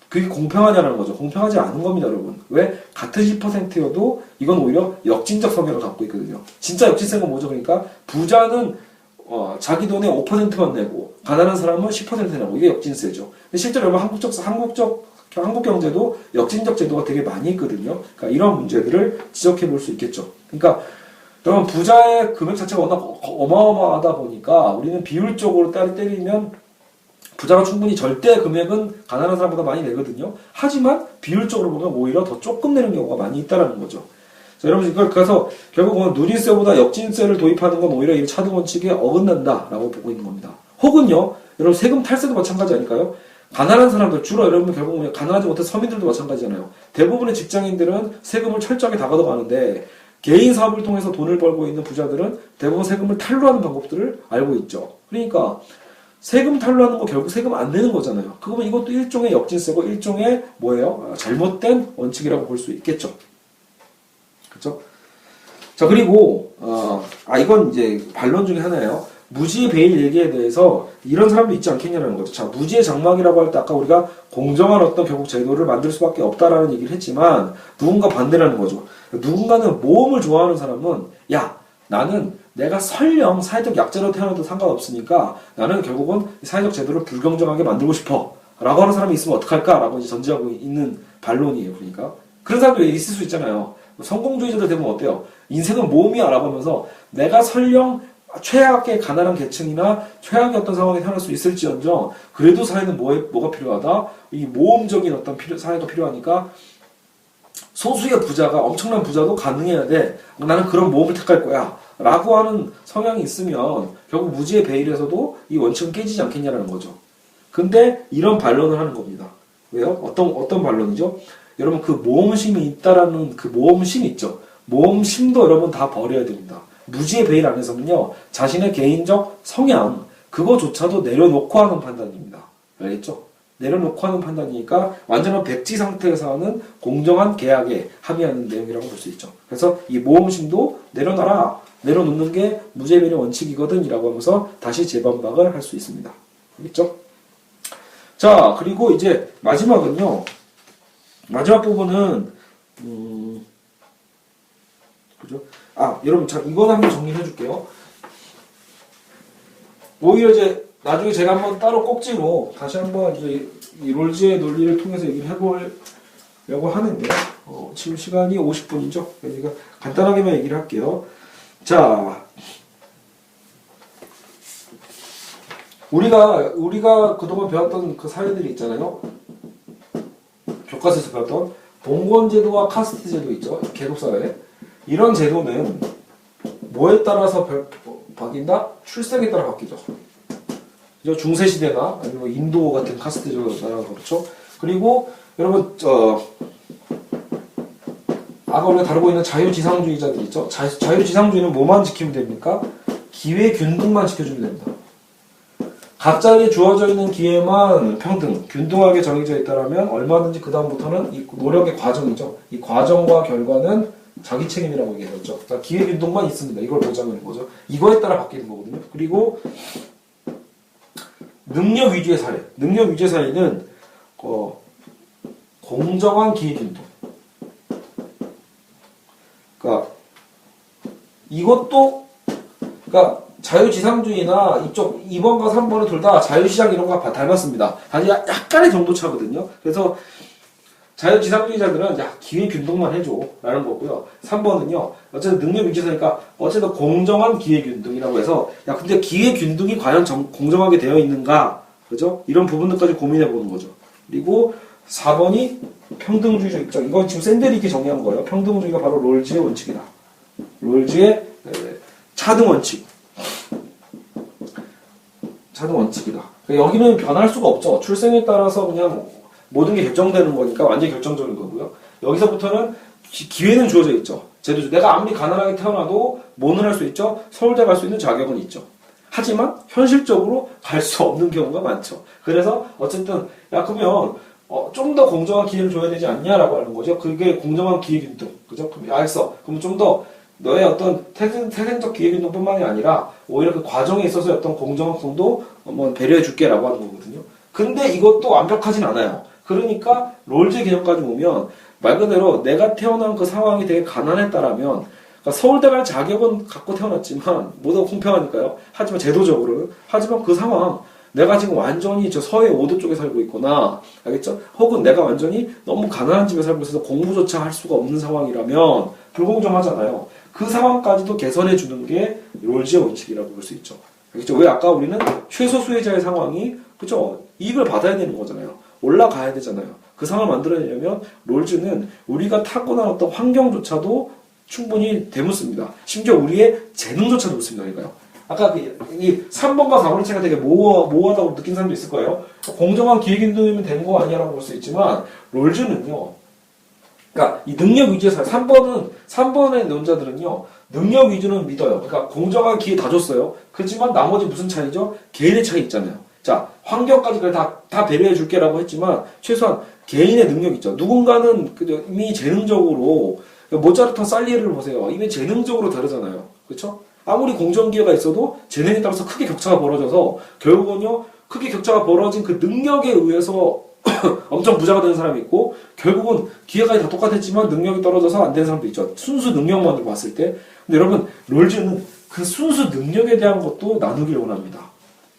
그게 공평하냐는 거죠. 공평하지 않은 겁니다, 여러분. 왜? 같은 10%여도 이건 오히려 역진적 성향을 갖고 있거든요. 진짜 역진세는 뭐죠? 그러니까 부자는 자기 돈의 5%만 내고 가난한 사람은 10% 내고 이게 역진세죠. 근데 실제로 여러분 한국 경제도 역진적 제도가 되게 많이 있거든요. 그러니까 이런 문제들을 지적해 볼 수 있겠죠. 그러니까 여러분 부자의 금액 자체가 워낙 어마어마하다 보니까 우리는 비율적으로 때리면 부자가 충분히 절대 금액은 가난한 사람보다 많이 내거든요. 하지만 비율적으로 보면 오히려 더 조금 내는 경우가 많이 있다는 거죠. 자, 여러분 그래서 결국은 누진세보다 역진세를 도입하는 건 오히려 이 차등 원칙에 어긋난다라고 보고 있는 겁니다. 혹은요, 여러분 세금 탈세도 마찬가지 아닐까요? 가난한 사람들 주로 여러분 결국은 가난하지 못한 서민들도 마찬가지잖아요. 대부분의 직장인들은 세금을 철저하게 다 걷어가는데 개인 사업을 통해서 돈을 벌고 있는 부자들은 대부분 세금을 탈루하는 방법들을 알고 있죠. 그러니까 세금 탈루하는 거 결국 세금 안 내는 거잖아요. 그러면 이것도 일종의 역진세고 일종의 뭐예요? 잘못된 원칙이라고 볼 수 있겠죠. 그렇죠? 자, 그리고 이건 이제 반론 중에 하나예요. 무지의 베일 얘기에 대해서 이런 사람도 있지 않겠냐는 거죠. 자, 무지의 장막이라고 할 때 아까 우리가 공정한 어떤 결국 제도를 만들 수밖에 없다라는 얘기를 했지만 누군가 반대라는 거죠. 누군가는 모험을 좋아하는 사람은 야, 나는 내가 설령 사회적 약자로 태어나도 상관없으니까 나는 결국은 사회적 제도를 불공정하게 만들고 싶어 라고 하는 사람이 있으면 어떡할까? 라고 이제 전제하고 있는 반론이에요. 그러니까 그런 사람도 있을 수 있잖아요. 성공주의자들 대부분 어때요? 인생은 모험이야 라고 하면서 내가 설령 최악의 가난한 계층이나 최악의 어떤 상황에 태어날 수 있을지언정 그래도 사회는 뭐가 필요하다? 이 모험적인 어떤 사회가 필요하니까 소수의 부자가 엄청난 부자도 가능해야 돼. 나는 그런 모험을 택할 거야. 라고 하는 성향이 있으면 결국 무지의 베일에서도 이 원칙은 깨지지 않겠냐는 거죠. 근데 이런 반론을 하는 겁니다. 왜요? 어떤 반론이죠? 여러분 그 모험심이 있다라는 그 모험심 있죠. 모험심도 여러분 다 버려야 됩니다. 무지의 베일 안에서는요. 자신의 개인적 성향 그거조차도 내려놓고 하는 판단입니다. 알겠죠? 내려놓고 하는 판단이니까 완전한 백지 상태에서 하는 공정한 계약에 합의하는 내용이라고 볼 수 있죠. 그래서 이 모험심도 내려놔라, 내려놓는 게 무죄배려 원칙이거든 이라고 하면서 다시 재반박을 할 수 있습니다. 알겠죠? 자, 그리고 이제 마지막은요. 마지막 부분은 그죠? 여러분, 자, 이건 한번 정리해 줄게요. 오히려 이제 나중에 제가 한번 따로 꼭지로 다시 한번 이제 이 롤즈의 논리를 통해서 얘기를 해보려고 하는데, 지금 시간이 50분이죠? 그러니까 간단하게만 얘기를 할게요. 자, 우리가 그동안 배웠던 그 사회들이 있잖아요. 교과서에서 배웠던 봉건제도와 카스트 제도 있죠. 계급사회. 이런 제도는 뭐에 따라서 바뀐다? 출생에 따라 바뀌죠. 그죠? 중세시대나 아니면 뭐 인도 같은 카스트 제도나 그렇죠. 그리고 여러분 아까 우리가 다루고 있는 자유지상주의자들 있죠. 자유지상주의는 뭐만 지키면 됩니까? 기회균등만 지켜주면 됩니다. 각자에게 주어져 있는 기회만 평등, 균등하게 정해져 있다면 얼마든지 그 다음부터는 이 노력의 과정이죠. 이 과정과 결과는 자기 책임이라고 얘기했죠. 그러니까 기회균등만 있습니다. 이걸 보장하는 거죠. 이거에 따라 바뀌는 거거든요. 그리고 능력 위주의 사회. 능력 위주의 사회는 공정한 기회균등. 그러니까 이것도 자유지상주의나 이쪽 2번과 3번은 둘 다 자유시장 이런 거와 닮았습니다. 단지 약간의 정도차거든요. 그래서 자유지상주의자들은 기회균등만 해줘 라는 거고요. 3번은요. 어쨌든 능력 위주사니까 어쨌든 공정한 기회균등이라고 해서 근데 기회균등이 과연 공정하게 되어 있는가, 그죠? 이런 부분들까지 고민해 보는 거죠. 그리고 4번이 평등주의죠. 이건 지금 샌델이 정의한 거예요. 평등주의가 바로 롤즈의 원칙이다. 롤즈의 차등 원칙. 차등 원칙이다. 여기는 변할 수가 없죠. 출생에 따라서 그냥 모든 게 결정되는 거니까 완전히 결정적인 거고요. 여기서부터는 기회는 주어져 있죠. 제도 내가 아무리 가난하게 태어나도 뭐는 할 수 있죠. 서울대 갈 수 있는 자격은 있죠. 하지만 현실적으로 갈 수 없는 경우가 많죠. 그래서 어쨌든 그러면 좀 더 공정한 기회를 줘야 되지 않냐라고 하는 거죠. 그게 공정한 기회균등. 그죠? 그럼 알겠어. 그럼 좀 더 너의 어떤 태생적 기회균등뿐만이 아니라 오히려 그 과정에 있어서 어떤 공정성도 한번 배려해 줄게라고 하는 거거든요. 근데 이것도 완벽하진 않아요. 그러니까 롤즈 개념까지 보면 말 그대로 내가 태어난 그 상황이 되게 가난했다라면, 그러니까 서울대 갈 자격은 갖고 태어났지만 모두가 공평하니까요. 하지만 제도적으로는, 하지만 그 상황 내가 지금 완전히 저 서해 5도 쪽에 살고 있거나, 알겠죠? 혹은 내가 완전히 너무 가난한 집에 살고 있어서 공부조차 할 수가 없는 상황이라면 불공정하잖아요. 그 상황까지도 개선해 주는 게 롤즈의 원칙이라고 볼 수 있죠. 알겠죠? 왜 아까 우리는 최소 수혜자의 상황이, 그죠? 이익을 받아야 되는 거잖아요. 올라가야 되잖아요. 그 상황을 만들어내려면 롤즈는 우리가 타고난 어떤 환경조차도 충분히 되묻습니다. 심지어 우리의 재능조차도 묻습니다. 아까 이 3번과 4번의 차이가 되게 모호하다고 느낀 사람도 있을 거예요. 공정한 기회균등이면 되는 거 아니야라고 볼 수 있지만, 롤즈는요, 그러니까 이 능력 위주의 사회, 3번의 논자들은요, 능력 위주는 믿어요. 그러니까 공정한 기회 다 줬어요. 그렇지만 나머지 무슨 차이죠? 개인의 차이 있잖아요. 자, 환경까지 그래 다 배려해 줄게라고 했지만 최소한 개인의 능력 있죠. 누군가는 이미 재능적으로, 모차르트와 살리에를 보세요. 이미 재능적으로 다르잖아요. 그렇죠? 아무리 공정기회가 있어도 재능에 따라서 크게 격차가 벌어져서 결국은요, 크게 격차가 벌어진 그 능력에 의해서 엄청 부자가 되는 사람이 있고, 결국은 기회까지 다 똑같았지만 능력이 떨어져서 안 되는 사람도 있죠. 순수 능력만으로 봤을 때. 근데 여러분, 롤즈는 그 순수 능력에 대한 것도 나누길 원합니다.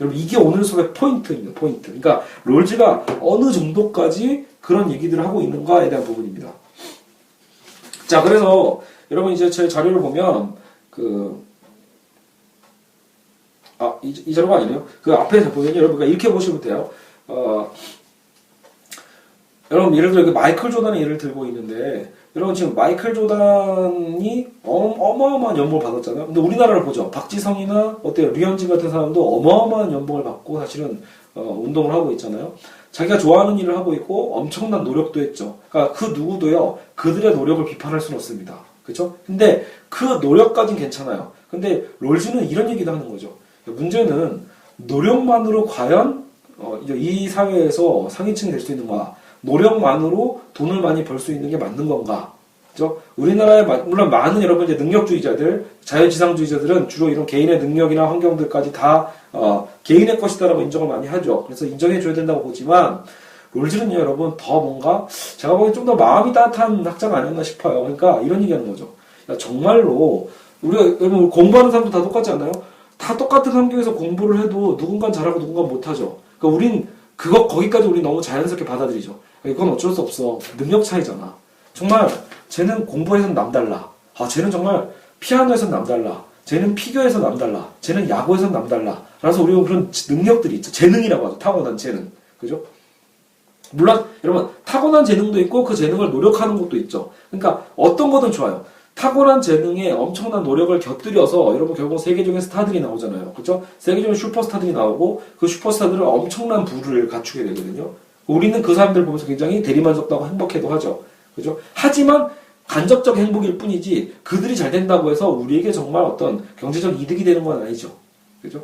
여러분, 이게 오늘 수업의 포인트입니다. 포인트. 그러니까 롤즈가 어느 정도까지 그런 얘기들을 하고 있는가에 대한 부분입니다. 자, 그래서 여러분 이제 제 자료를 보면 이 자료가 아니네요. 그 앞에 보면 여러분 이렇게 보시면 돼요. 여러분 예를 들어 마이클 조단의 예를 들고 있는데, 여러분 지금 마이클 조단이 어마어마한 연봉을 받았잖아요. 근데 우리나라를 보죠. 박지성이나 어때요? 류현진 같은 사람도 어마어마한 연봉을 받고 사실은 운동을 하고 있잖아요. 자기가 좋아하는 일을 하고 있고 엄청난 노력도 했죠. 그러니까 그 누구도요, 그들의 노력을 비판할 수는 없습니다. 그렇죠? 근데 그 노력까지는 괜찮아요. 근데 롤즈는 이런 얘기도 하는 거죠. 문제는 노력만으로 과연 이제 이 사회에서 상위층이 될 수 있는 거야. 노력만으로 돈을 많이 벌 수 있는 게 맞는 건가? 그죠? 우리나라에 물론 많은 여러분 이제 능력주의자들, 자유지상주의자들은 주로 이런 개인의 능력이나 환경들까지 다 개인의 것이다라고 인정을 많이 하죠. 그래서 인정해줘야 된다고 보지만 롤즈는요, 여러분 더 뭔가 제가 보기엔 좀 더 마음이 따뜻한 학자가 아니었나 싶어요. 그러니까 이런 얘기하는 거죠. 그러니까 정말로 우리가 여러분 공부하는 사람도 다 똑같지 않나요? 다 똑같은 환경에서 공부를 해도 누군가는 잘하고 누군가는 못하죠. 그러니까 우린 거기까지 우리 너무 자연스럽게 받아들이죠. 이건 어쩔 수 없어. 능력 차이잖아. 정말 쟤는 공부에서는 남달라. 쟤는 정말 피아노에서는 남달라. 쟤는 피겨에서 남달라. 쟤는 야구에서는 남달라. 그래서 우리가 그런 능력들이 있죠. 재능이라고 하죠. 타고난 재능. 그죠? 물론 여러분 타고난 재능도 있고 그 재능을 노력하는 것도 있죠. 그러니까 어떤 거든 좋아요. 타고난 재능에 엄청난 노력을 곁들여서 여러분 결국 세계적인 스타들이 나오잖아요. 그렇죠? 세계적인 슈퍼스타들이 나오고 그 슈퍼스타들은 엄청난 부를 갖추게 되거든요. 우리는 그 사람들 보면서 굉장히 대리만족하고 행복해도 하죠. 그죠? 하지만 간접적 행복일 뿐이지 그들이 잘 된다고 해서 우리에게 정말 어떤 경제적 이득이 되는 건 아니죠. 그죠?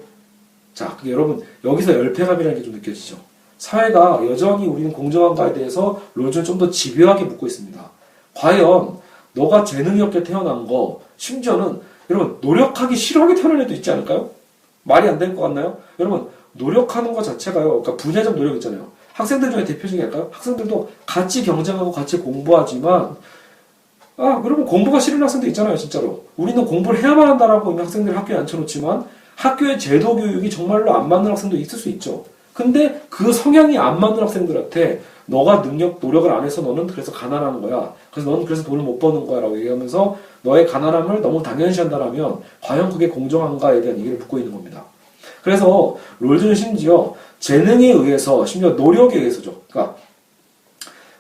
자, 여러분 여기서 열패감이라는 게 좀 느껴지죠. 사회가 여전히 우리는 공정한가에 대해서 롤즈는 좀 더 집요하게 묻고 있습니다. 과연 너가 재능이 없게 태어난 거, 심지어는 여러분 노력하기 싫어하게 태어난 애도 있지 않을까요? 말이 안 될 것 같나요? 여러분 노력하는 것 자체가요. 그러니까 분야적 노력 있잖아요. 학생들 중에 대표적인 할까요? 학생들도 같이 경쟁하고 같이 공부하지만 그러면 공부가 싫은 학생도 있잖아요. 진짜로. 우리는 공부를 해야만 한다라고 이미 학생들을 학교에 앉혀놓지만 학교의 제도 교육이 정말로 안 맞는 학생도 있을 수 있죠. 근데 그 성향이 안 맞는 학생들한테 너가 노력을 안 해서 너는 그래서 가난한 거야. 그래서 너는 그래서 돈을 못 버는 거야. 라고 얘기하면서 너의 가난함을 너무 당연시한다라면 과연 그게 공정한가에 대한 얘기를 묻고 있는 겁니다. 그래서 롤즈는 심지어 재능에 의해서, 심지어 노력에 의해서죠. 그러니까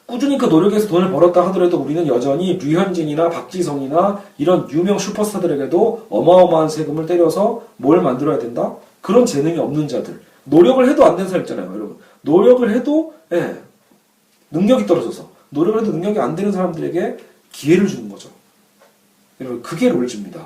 꾸준히 그 노력에서 돈을 벌었다 하더라도 우리는 여전히 류현진이나 박지성이나 이런 유명 슈퍼스타들에게도 어마어마한 세금을 때려서 뭘 만들어야 된다? 그런 재능이 없는 자들. 노력을 해도 안 되는 사람 있잖아요, 여러분. 노력을 해도 능력이 떨어져서 노력을 해도 능력이 안 되는 사람들에게 기회를 주는 거죠. 여러분, 그게 롤즈입니다.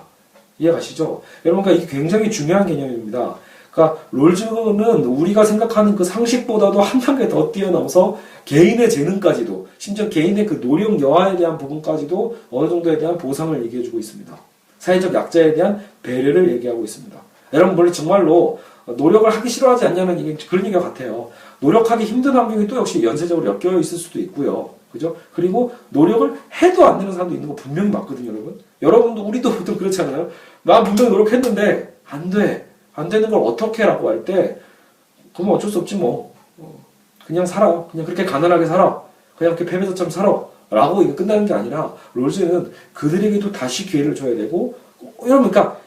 이해가시죠? 여러분, 그러니까 이게 굉장히 중요한 개념입니다. 그러니까 롤즈는 우리가 생각하는 그 상식보다도 한 단계 더 뛰어넘어서 개인의 재능까지도, 심지어 개인의 그 노력 여하에 대한 부분까지도 어느 정도에 대한 보상을 얘기해주고 있습니다. 사회적 약자에 대한 배려를 얘기하고 있습니다. 여러분, 원래 정말로 노력을 하기 싫어하지 않냐는 그런 얘기가 같아요. 노력하기 힘든 환경이 또 역시 연쇄적으로 엮여 있을 수도 있고요. 그죠? 그리고 노력을 해도 안 되는 사람도 있는 거 분명히 맞거든요, 여러분. 여러분도, 우리도 보통 그렇잖아요. 나 분명히 노력했는데, 안 돼. 안 되는 걸 어떻게 라고 할 때, 그러면 어쩔 수 없지 뭐. 그냥 살아. 그냥 그렇게 가난하게 살아. 그냥 그렇게 패배자처럼 살아. 라고 이게 끝나는 게 아니라, 롤즈는 그들에게도 다시 기회를 줘야 되고, 여러분, 그러니까,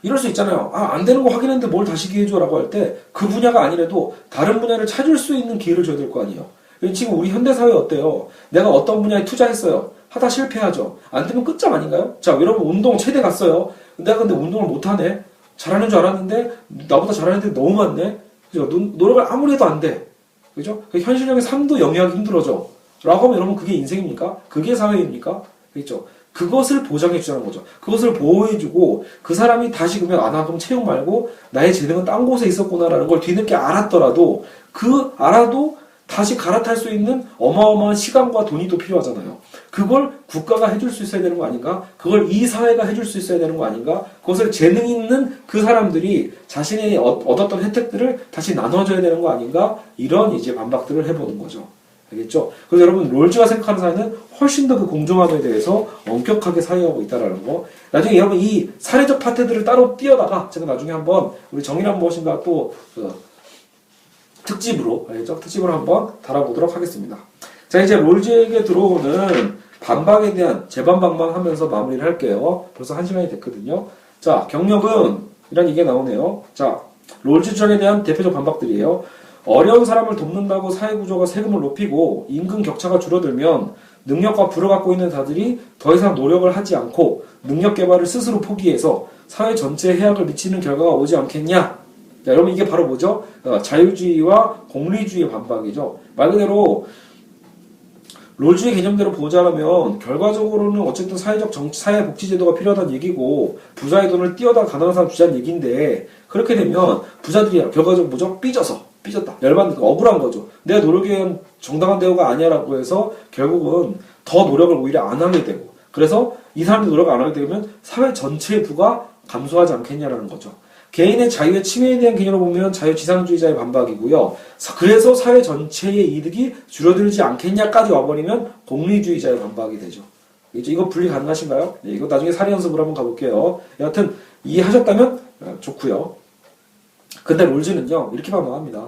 이럴 수 있잖아요. 안 되는 거 확인했는데 뭘 다시 기회 줘 라고 할 때 그 분야가 아니라도 다른 분야를 찾을 수 있는 기회를 줘야 될 거 아니에요. 지금 우리 현대사회 어때요? 내가 어떤 분야에 투자했어요. 하다 실패하죠. 안 되면 끝장 아닌가요? 자, 여러분 운동 최대 갔어요. 내가 근데 운동을 못하네. 잘하는 줄 알았는데 나보다 잘하는 애들이 너무 많네. 그죠? 노력을 아무리 해도 안 돼. 그죠? 현실적인 삶도 영위하기 힘들어져. 라고 하면 여러분 그게 인생입니까? 그게 사회입니까? 그렇죠? 그것을 보장해주자는 거죠. 그것을 보호해주고 그 사람이 다시 그러면 그럼 채용 말고 나의 재능은 딴 곳에 있었구나라는 걸 뒤늦게 알았더라도 알아도 다시 갈아탈 수 있는 어마어마한 시간과 돈이 또 필요하잖아요. 그걸 국가가 해줄 수 있어야 되는 거 아닌가? 그걸 이 사회가 해줄 수 있어야 되는 거 아닌가? 그것을 재능 있는 그 사람들이 자신이 얻었던 혜택들을 다시 나눠줘야 되는 거 아닌가? 이런 이제 반박들을 해보는 거죠. 알겠죠? 그래서 여러분, 롤즈가 생각하는 사회는 훨씬 더 그 공정함에 대해서 엄격하게 사유하고 있다라는 거. 나중에 여러분 이 사례적 파트들을 따로 띄어다가 제가 나중에 한번 우리 정의란 무엇인가 또 특집으로, 알겠죠? 특집으로 한번 다뤄보도록 하겠습니다. 자, 이제 롤즈에게 들어오는 반박에 대한 재반박만 하면서 마무리를 할게요. 벌써 1시간이 됐거든요. 자, 경력은 이런 얘기가 나오네요. 자, 롤즈 주장에 대한 대표적 반박들이에요. 어려운 사람을 돕는다고 사회구조가 세금을 높이고 임금 격차가 줄어들면 능력과 부를 갖고 있는 자들이 더 이상 노력을 하지 않고 능력 개발을 스스로 포기해서 사회 전체에 해악을 미치는 결과가 오지 않겠냐? 자, 여러분 이게 바로 뭐죠? 자유주의와 공리주의의 반박이죠. 말 그대로 롤즈의 개념대로 보자면 결과적으로는 어쨌든 사회복지제도가 필요하다는 얘기고 부자의 돈을 띄어다 가난한 사람 주자는 얘기인데 그렇게 되면 부자들이 결과적으로 뭐죠? 삐졌다. 열받는, 억울한 거죠. 내 노력에 의한 정당한 대우가 아니야라고 해서 결국은 더 노력을 오히려 안 하게 되고, 그래서 이 사람들이 노력을 안 하게 되면 사회 전체의 부가 감소하지 않겠냐라는 거죠. 개인의 자유의 침해에 대한 개념으로 보면 자유지상주의자의 반박이고요. 그래서 사회 전체의 이득이 줄어들지 않겠냐까지 와버리면 공리주의자의 반박이 되죠. 이거 분리 가능하신가요? 네, 이거 나중에 사례 연습을 한번 가볼게요. 여하튼 이해하셨다면 좋고요. 근데 롤즈는요, 이렇게 반박합니다.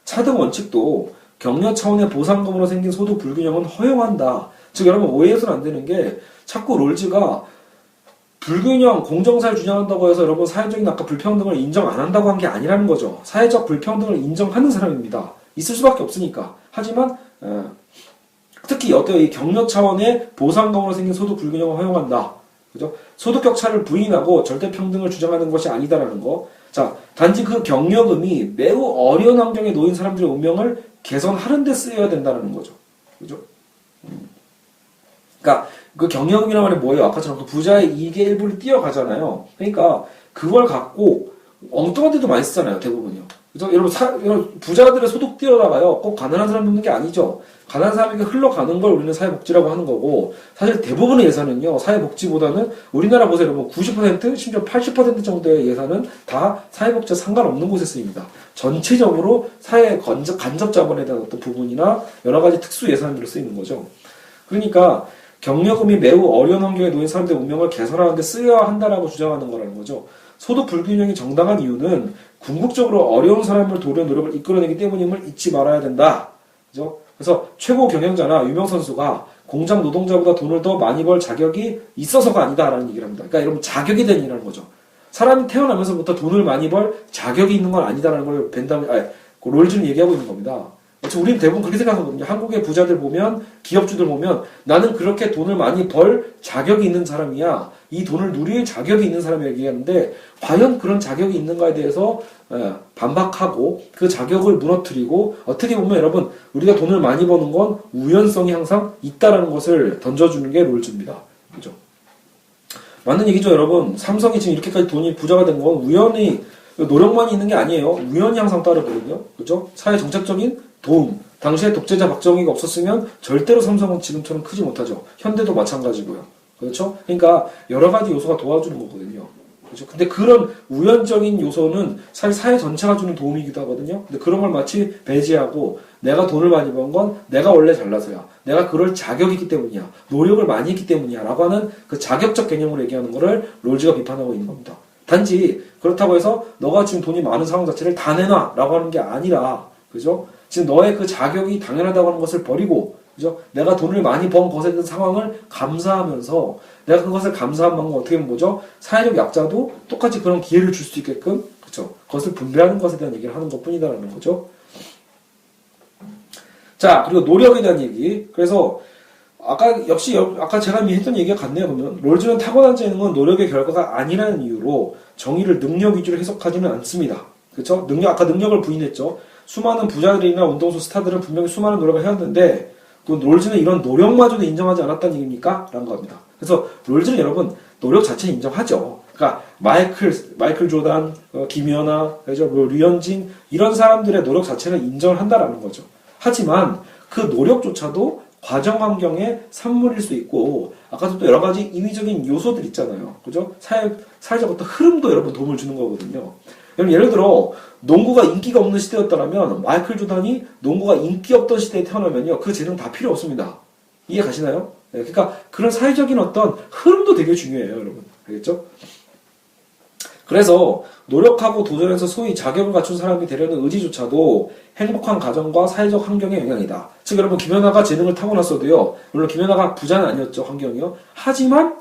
차등 원칙도 격려 차원의 보상금으로 생긴 소득 불균형은 허용한다. 즉 여러분 오해해서는 안 되는 게, 자꾸 롤즈가 불균형, 공정사를 주장한다고 해서 여러분 사회적인 아까 불평등을 인정 안 한다고 한 게 아니라는 거죠. 사회적 불평등을 인정하는 사람입니다. 있을 수밖에 없으니까. 하지만 특히 어떤 이 격려 차원의 보상금으로 생긴 소득 불균형을 허용한다. 그죠? 소득 격차를 부인하고 절대 평등을 주장하는 것이 아니다라는 거. 자, 단지 그 격려금이 매우 어려운 환경에 놓인 사람들의 운명을 개선하는 데 쓰여야 된다는 거죠. 그죠? 그러니까 그 격려금이란 말이 뭐예요? 아까처럼 그 부자의 이익의 일부를 띄어가잖아요. 그러니까 그걸 갖고 엉뚱한 데도 많이 쓰잖아요. 대부분요. 그죠? 여러분 부자들의 소득 띄어다가요, 꼭 가난한 사람 돕는 게 아니죠. 가난한 사람에게 흘러가는 걸 우리는 사회복지라고 하는 거고, 사실 대부분의 예산은요, 사회복지보다는 우리나라 보세요. 여러분 90% 심지어 80% 정도의 예산은 다 사회복지와 상관없는 곳에 쓰입니다. 전체적으로 사회 간접 자본에 대한 어떤 부분이나 여러 가지 특수 예산으로 쓰이는 거죠. 그러니까 격려금이 매우 어려운 환경에 놓인 사람들의 운명을 개선하는 데 쓰여야 한다라고 주장하는 거라는 거죠. 소득 불균형이 정당한 이유는 궁극적으로 어려운 사람을 도우려는 노력을 이끌어내기 때문임을 잊지 말아야 된다. 그죠? 그래서 최고 경영자나 유명 선수가 공장 노동자보다 돈을 더 많이 벌 자격이 있어서가 아니다라는 얘기를 합니다. 그러니까 여러분 자격이 되는 일이라는 거죠. 사람이 태어나면서부터 돈을 많이 벌 자격이 있는 건 아니다라는 걸 롤즈는 얘기하고 있는 겁니다. 우리는 대부분 그렇게 생각하거든요. 한국의 부자들 보면, 기업주들 보면, 나는 그렇게 돈을 많이 벌 자격이 있는 사람이야. 이 돈을 누릴 자격이 있는 사람이 얘기하는데, 과연 그런 자격이 있는가에 대해서 반박하고, 그 자격을 무너뜨리고, 어떻게 보면 여러분, 우리가 돈을 많이 버는 건 우연성이 항상 있다라는 것을 던져주는 게 롤즈입니다. 그죠? 맞는 얘기죠, 여러분. 삼성이 지금 이렇게까지 돈이 부자가 된 건 우연히, 노력만이 있는 게 아니에요. 우연히 항상 따르거든요. 그죠? 사회 정책적인 도움. 당시에 독재자 박정희가 없었으면 절대로 삼성은 지금처럼 크지 못하죠. 현대도 마찬가지고요. 그렇죠? 그러니까 여러 가지 요소가 도와주는 거거든요. 그렇죠? 근데 그런 우연적인 요소는 사실 사회 전체가 주는 도움이기도 하거든요. 근데 그런 걸 마치 배제하고, 내가 돈을 많이 번 건 내가 원래 잘나서야, 내가 그럴 자격이 있기 때문이야, 노력을 많이 했기 때문이야 라고 하는 그 자격적 개념으로 얘기하는 거를 롤즈가 비판하고 있는 겁니다. 단지 그렇다고 해서 너가 지금 돈이 많은 상황 자체를 다 내놔 라고 하는 게 아니라, 그죠? 지금 너의 그 자격이 당연하다고 하는 것을 버리고, 그죠? 내가 돈을 많이 번 것에 대한 상황을 감사하면서, 내가 그것을 감사한 방법 어떻게 보면 뭐죠? 사회적 약자도 똑같이 그런 기회를 줄 수 있게끔, 그죠? 그것을 분배하는 것에 대한 얘기를 하는 것 뿐이다라는 거죠. 자, 그리고 노력에 대한 얘기. 그래서 아까 제가 이미 했던 얘기가 같네요. 그러면 롤즈는 타고난 재능은 노력의 결과가 아니라는 이유로 정의를 능력 위주로 해석하지는 않습니다. 그렇죠? 아까 능력을 부인했죠. 수많은 부자들이나 운동선수 스타들은 분명히 수많은 노력을 해왔는데, 그 롤즈는 이런 노력마저도 인정하지 않았다는 얘기입니까? 라는 겁니다. 그래서 롤즈는 여러분 노력 자체는 인정하죠. 그러니까 마이클 조단, 김연아, 그죠? 류현진 이런 사람들의 노력 자체는 인정을 한다라는 거죠. 하지만 그 노력조차도 과정 환경의 산물일 수 있고, 아까도 또 여러 가지 인위적인 요소들 있잖아요. 그죠? 사회적 어떤 흐름도 여러분 도움을 주는 거거든요. 예를 들어 농구가 인기가 없는 시대였다면 마이클 조단이 농구가 인기 없던 시대에 태어나면요, 그 재능 다 필요 없습니다. 이해 가시나요? 네, 그러니까 그런 사회적인 어떤 흐름도 되게 중요해요, 여러분. 알겠죠? 그래서 노력하고 도전해서 소위 자격을 갖춘 사람이 되려는 의지조차도 행복한 가정과 사회적 환경의 영향이다. 즉 여러분, 김연아가 재능을 타고났어도요, 물론 김연아가 부자는 아니었죠, 환경이요. 하지만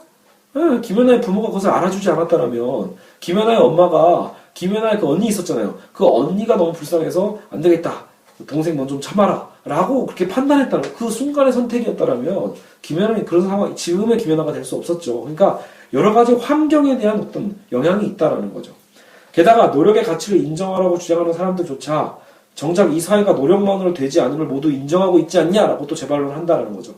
김연아의 부모가 그것을 알아주지 않았다면, 김연아의 엄마가 김연아의 그 언니 있었잖아요. 그 언니가 너무 불쌍해서 안 되겠다, 동생 넌 좀 참아라 라고 그렇게 판단했다는 그 순간의 선택이었다면 김연아는 그런 상황, 지금의 김연아가 될 수 없었죠. 그러니까 여러 가지 환경에 대한 어떤 영향이 있다라는 거죠. 게다가 노력의 가치를 인정하라고 주장하는 사람들조차 정작 이 사회가 노력만으로 되지 않음을 모두 인정하고 있지 않냐라고 또 재반론을 한다라는 거죠.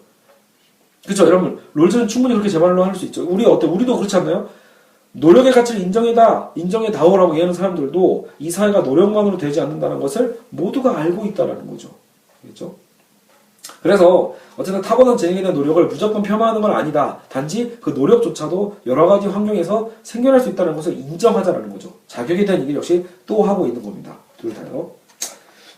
그렇죠, 여러분. 롤즈는 충분히 그렇게 재반론할 수 있죠. 우리도 그렇지 않나요? 노력의 가치를 인정해다오라고 얘기하는 사람들도 이 사회가 노력만으로 되지 않는다는 것을 모두가 알고 있다는 거죠. 그렇죠? 그래서 어쨌든 타고난 재능에 대한 노력을 무조건 폄하하는 건 아니다. 단지 그 노력조차도 여러 가지 환경에서 생겨날 수 있다는 것을 인정하자는 거죠. 자격에 대한 얘기를 역시 또 하고 있는 겁니다. 둘 다요.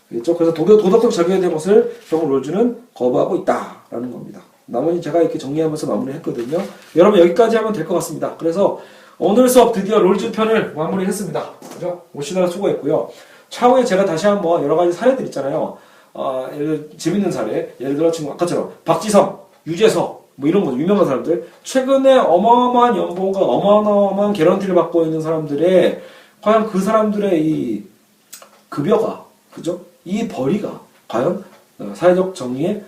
그렇죠? 그래서 도덕적 자격에 대한 것을 결국 롤즈는 거부하고 있다라는 겁니다. 나머지 제가 이렇게 정리하면서 마무리했거든요. 여러분 여기까지 하면 될 것 같습니다. 그래서 오늘 수업 드디어 롤즈 편을 마무리했습니다. 그죠? 오시느라 수고했고요. 차후에 제가 다시 한번 여러 가지 사례들 있잖아요. 예를 들어 재밌는 사례, 예를 들어 지금 아까처럼 박지성, 유재석 뭐 이런 거 유명한 사람들, 최근에 어마어마한 연봉과 어마어마한 개런티를 받고 있는 사람들의 과연 그 사람들의 이 급여가, 그죠? 이 벌이가 과연 사회적 정의에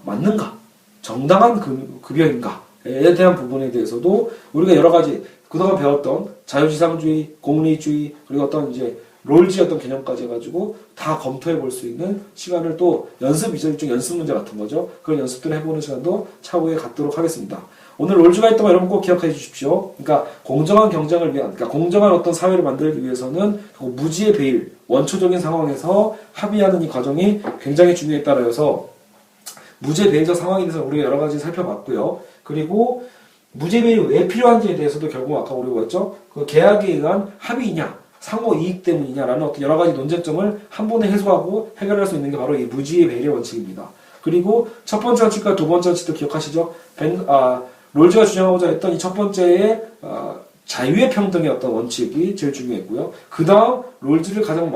맞는가? 정당한 급여인가에 대한 부분에 대해서도 우리가 여러 가지 그동안 배웠던 자유지상주의, 공리주의, 그리고 어떤 이제 롤즈의 어떤 개념까지 해가지고 다 검토해 볼 수 있는 시간을 또 일종 연습 문제 같은 거죠. 그런 연습들을 해보는 시간도 차후에 갖도록 하겠습니다. 오늘 롤즈가 있던 거 여러분 꼭 기억해 주십시오. 그러니까 공정한 경쟁을 위한, 그러니까 공정한 어떤 사회를 만들기 위해서는 무지의 배일, 원초적인 상황에서 합의하는 이 과정이 굉장히 중요에 따라서 무지의 배일적 상황에 대해서 우리가 여러 가지 살펴봤고요. 그리고 무지의 배일이 왜 필요한지에 대해서도 결국 아까 우리가 봤죠. 그 계약에 의한 합의이냐, 상호 이익 때문이냐라는 어떤 여러 가지 논쟁점을 한 번에 해소하고 해결할 수 있는 게 바로 이 무지의 배일의 원칙입니다. 그리고 첫 번째 원칙과 두 번째 원칙도 기억하시죠? 롤즈가 주장하고자 했던 이 첫 번째의 자유의 평등의 어떤 원칙이 제일 중요했고요. 그 다음 롤즈를 가장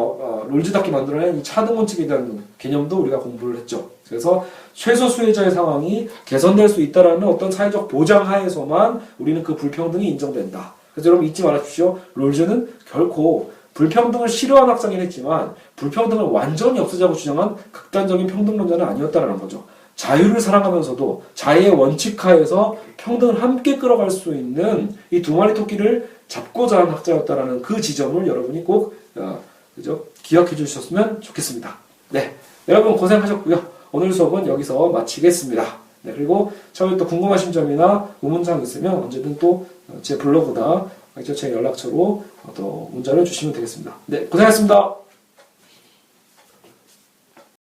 롤즈답게 만들어낸 이 차등 원칙에 대한 개념도 우리가 공부를 했죠. 그래서 최소 수혜자의 상황이 개선될 수 있다라는 어떤 사회적 보장 하에서만 우리는 그 불평등이 인정된다. 그래서 여러분 잊지 말아주십시오. 롤즈는 결코 불평등을 싫어하는 학자긴 했지만 불평등을 완전히 없애자고 주장한 극단적인 평등론자는 아니었다는 거죠. 자유를 사랑하면서도 자유의 원칙하에서 평등을 함께 끌어갈 수 있는 이 두 마리 토끼를 잡고자 한 학자였다라는 그 지점을 여러분이 꼭 그죠? 기억해 주셨으면 좋겠습니다. 네, 여러분 고생하셨고요. 오늘 수업은 여기서 마치겠습니다. 네, 그리고 저희 또 궁금하신 점이나 의문사항 있으면 언제든 또 제 블로그나 제 연락처로 또 문자를 주시면 되겠습니다. 네, 고생하셨습니다.